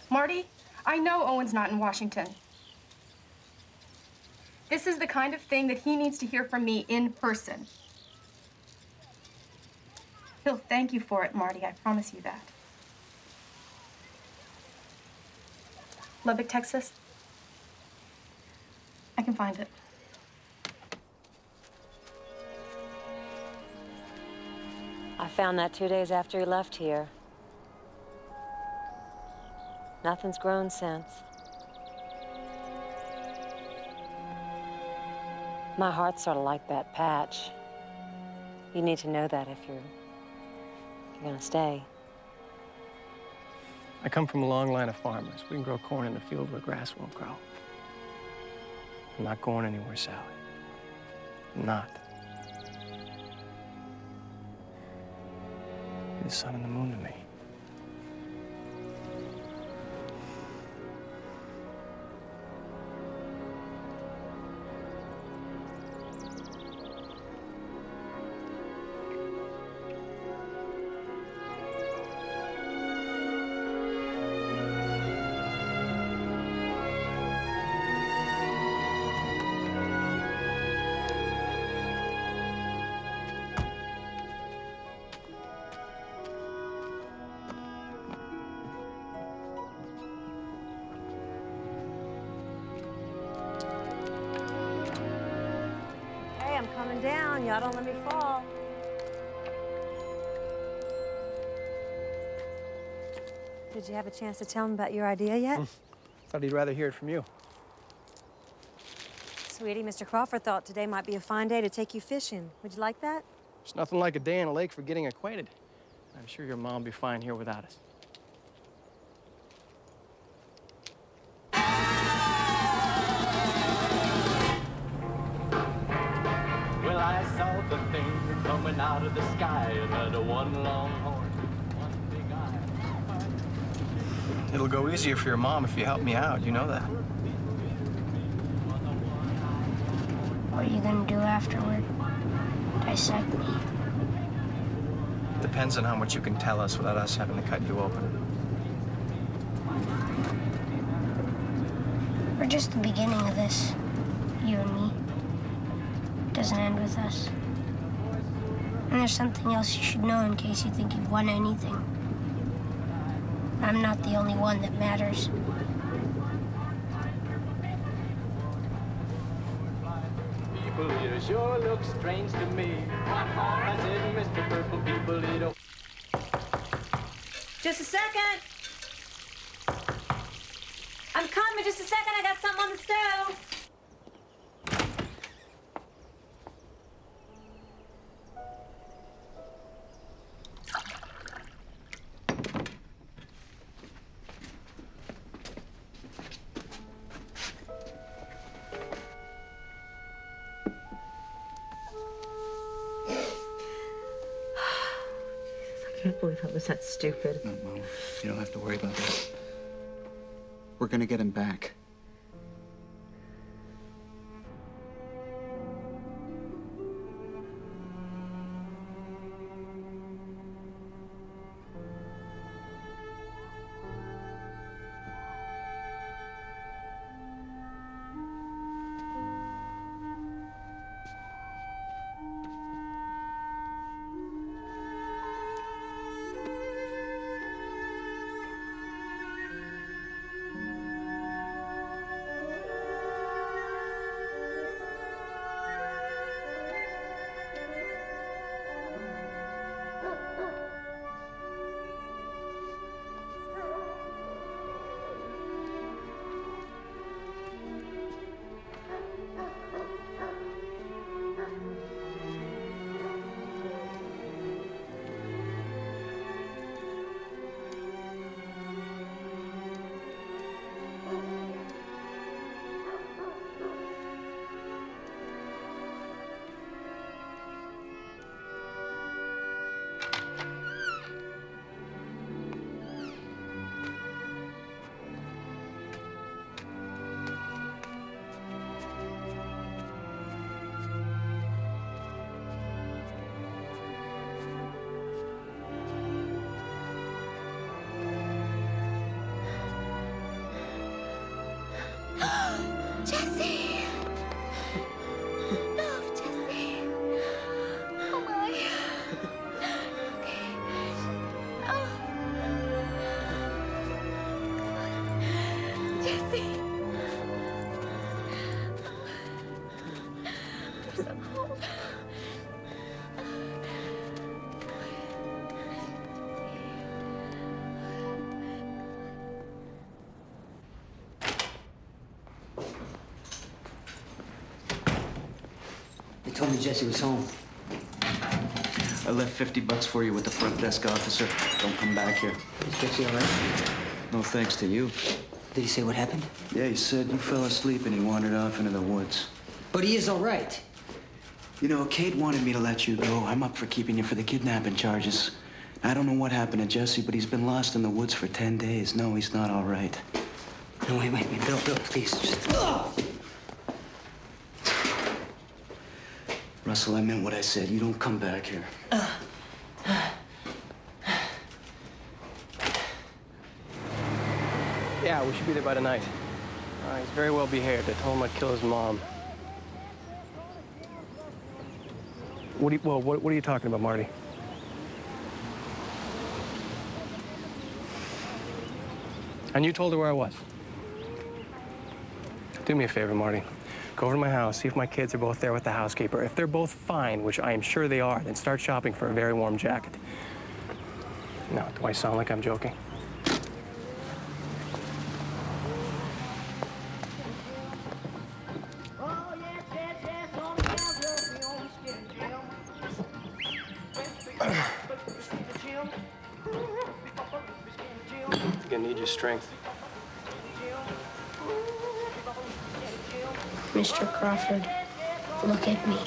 Marty, I know Owen's not in Washington. This is the kind of thing that he needs to hear from me in person. He'll thank you for it, Marty. I promise you that. Lubbock, Texas? I can find it. I found that 2 days after he left here. Nothing's grown since. My heart's sort of like that patch. You need to know that if you're gonna stay. I come from a long line of farmers. We can grow corn in the field where grass won't grow. I'm not going anywhere, Sally. I'm not. You're the sun and the moon to me. I'm coming down. Y'all don't let me fall. Did you have a chance to tell him about your idea yet? Thought he'd rather hear it from you. Sweetie, Mr. Crawford thought today might be a fine day to take you fishing. Would you like that? There's nothing like a day in a lake for getting acquainted. I'm sure your mom will be fine here without us. Well, I saw the thing coming out of the sky and had a one long horn, one big eye. It'll go easier for your mom if you help me out. You know that. What are you gonna do afterward? Dissect me? Depends on how much you can tell us without us having to cut you open. We're just the beginning of this, you and me. It doesn't end with us. And there's something else you should know in case you think you've won anything. I'm not the only one that matters. People, you sure look strange to me. I said, Mr. Purple People, it don't. Just a second. I'm coming, just a second. I got something on the stove. I can't believe I was that stupid. No, Mom, you don't have to worry about that. We're gonna get him back. Jesse! No, Jesse! Oh my. Okay. Oh. Jesse! You're so cold. They told me Jesse was home. I left $50 for you with the front desk officer. Don't come back here. Is Jesse all right? No thanks to you. Did he say what happened? Yeah, he said you fell asleep and he wandered off into the woods. But he is all right. You know, Kate wanted me to let you go. I'm up for keeping you for the kidnapping charges. I don't know what happened to Jesse, but he's been lost in the woods for 10 days. No, he's not all right. No, wait, Bill, please, just... Russell, I meant what I said. You don't come back here. Yeah, we should be there by tonight. He's very well behaved. I told him I'd kill his mom. What are you talking about, Marty? And you told her where I was. Do me a favor, Marty. Go over to my house, see if my kids are both there with the housekeeper. If they're both fine, which I am sure they are, then start shopping for a very warm jacket. Now, do I sound like I'm joking? Oh, yeah, need your strength. Mr. Crawford, look at me.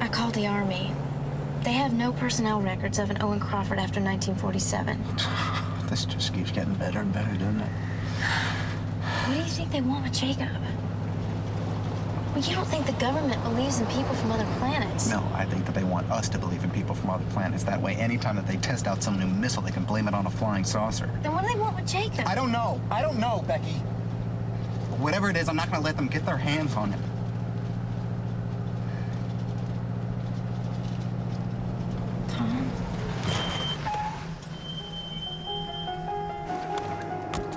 I called the Army. They have no personnel records of an Owen Crawford after 1947. This just keeps getting better and better, doesn't it? What do you think they want with Jacob? Well, you don't think the government believes in people from other planets? No, I think that they want us to believe in people from other planets. That way, anytime that they test out some new missile, they can blame it on a flying saucer. Then what do they want with Jacob? I don't know. I don't know, Becky. Whatever it is, I'm not going to let them get their hands on him.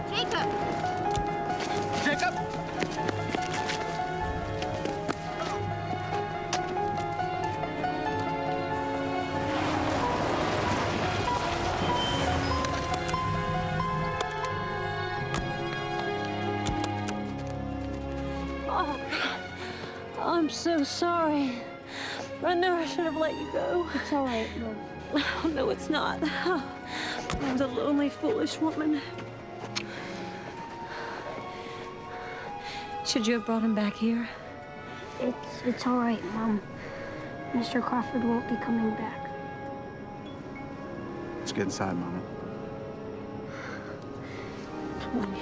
Jacob! Jacob! Oh, I'm so sorry. I know I should have let you go. It's all right, Mom. Oh, no, it's not. I was a lonely, foolish woman. Should you have brought him back here? It's all right, Mom. Mr. Crawford won't be coming back. Let's get inside, Mama. Come on,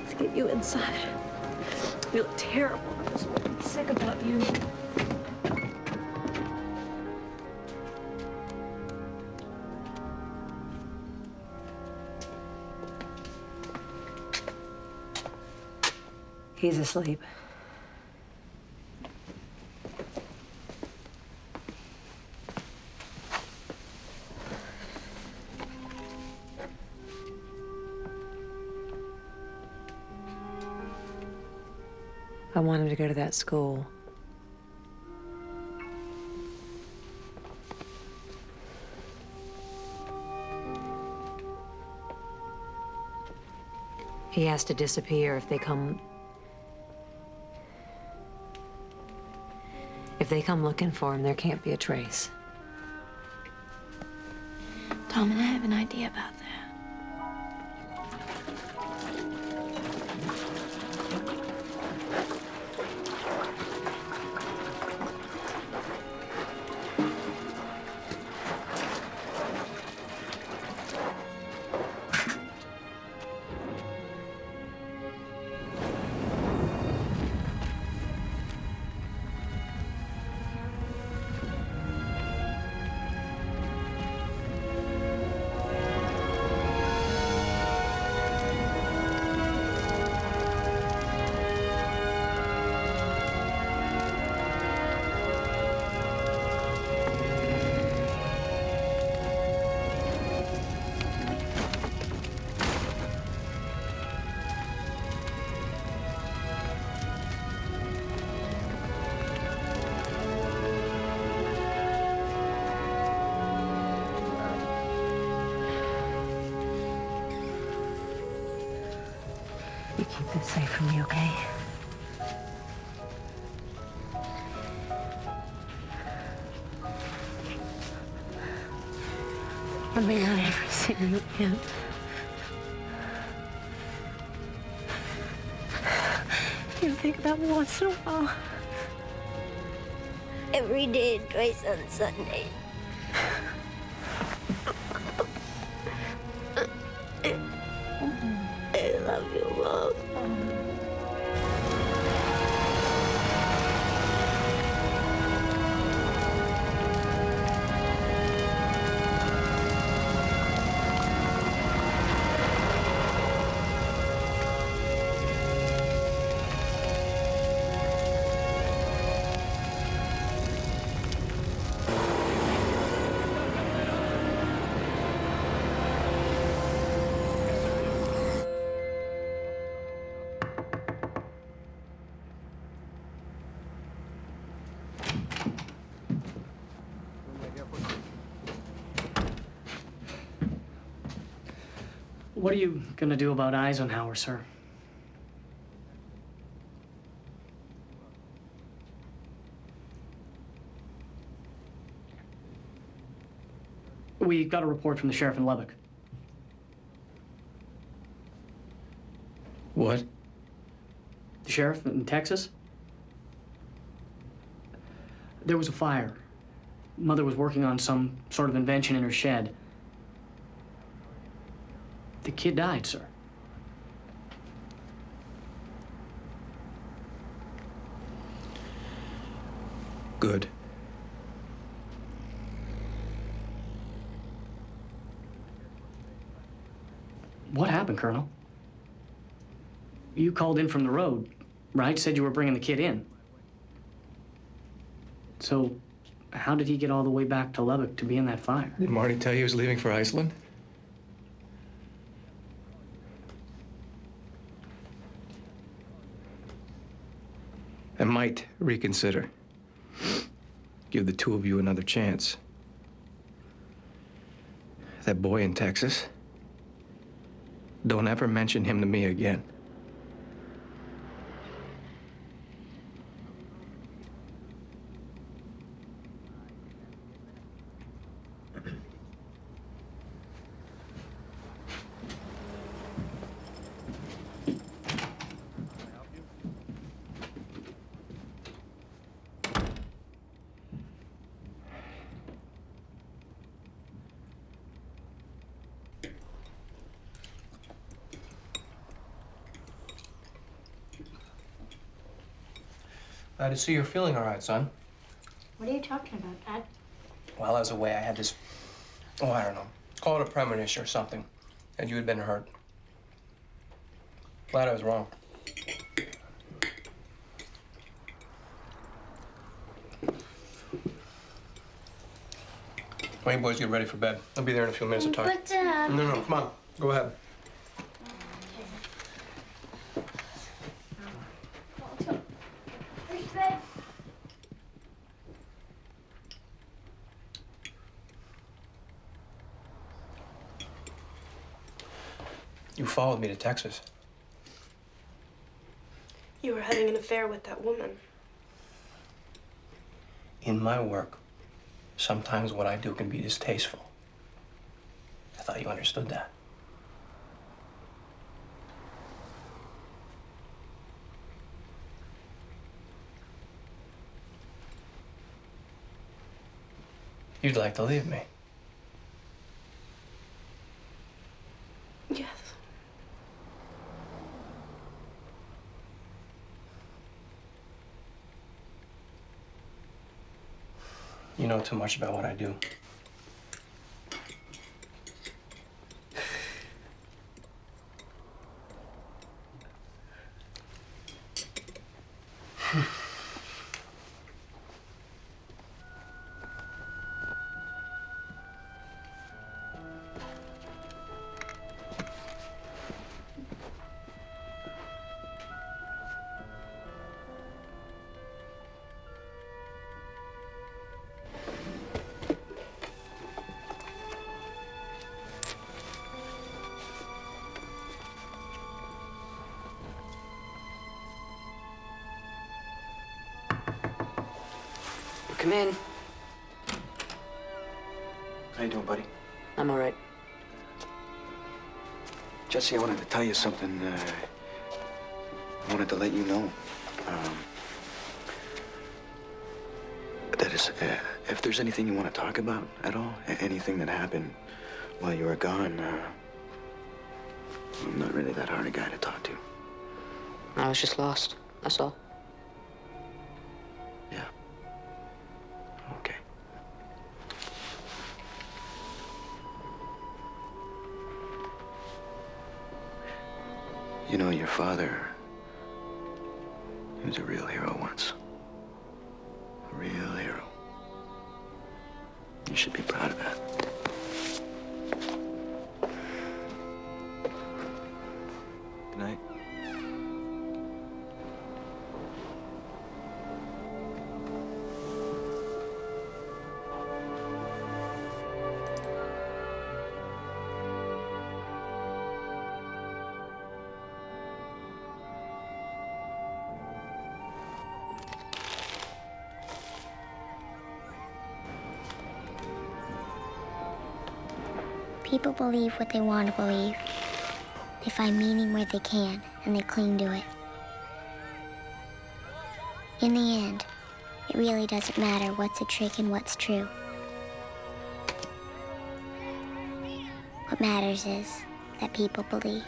let's get you inside. You look terrible. I'm sick about you. He's asleep. I want him to go to that school. He has to disappear if they come looking for him. There can't be a trace. Tom, and I have an idea about that. Keep this safe from me, okay? I may not ever see you again. You think about me once in a while. Every day, twice on Sunday. I love you, Mom. What are you gonna do about Eisenhower, sir? We got a report from the sheriff in Lubbock. What? The sheriff in Texas? There was a fire. Mother was working on some sort of invention in her shed. The kid died, sir. Good. What happened, Colonel? You called in from the road, right? Said you were bringing the kid in. So, how did he get all the way back to Lubbock to be in that fire? Did Marty tell you he was leaving for Iceland? I might reconsider. Give the two of you another chance. That boy in Texas, don't ever mention him to me again. Glad to see you're feeling all right, son. What are you talking about, Dad? While I was away, I had this, I don't know, call it a premonition or something, that you had been hurt. Glad I was wrong. Why don't you boys get ready for bed? I'll be there in a few minutes to talk. But, Dad... No, come on. Go ahead. You followed me to Texas. You were having an affair with that woman. In my work, sometimes what I do can be distasteful. I thought you understood that. You'd like to leave me. Yes. You know too much about what I do. Come in. How you doing, buddy? I'm all right. Jesse, I wanted to tell you something. I wanted to let you know. That is, if there's anything you want to talk about at all, anything that happened while you were gone, I'm not really that hard a guy to talk to. I was just lost, that's all. Yeah. Okay. You know, your father, he was a real hero once. A real hero. You should be proud of that. Good night. People believe what they want to believe. They find meaning where they can, and they cling to it. In the end, it really doesn't matter what's a trick and what's true. What matters is that people believe.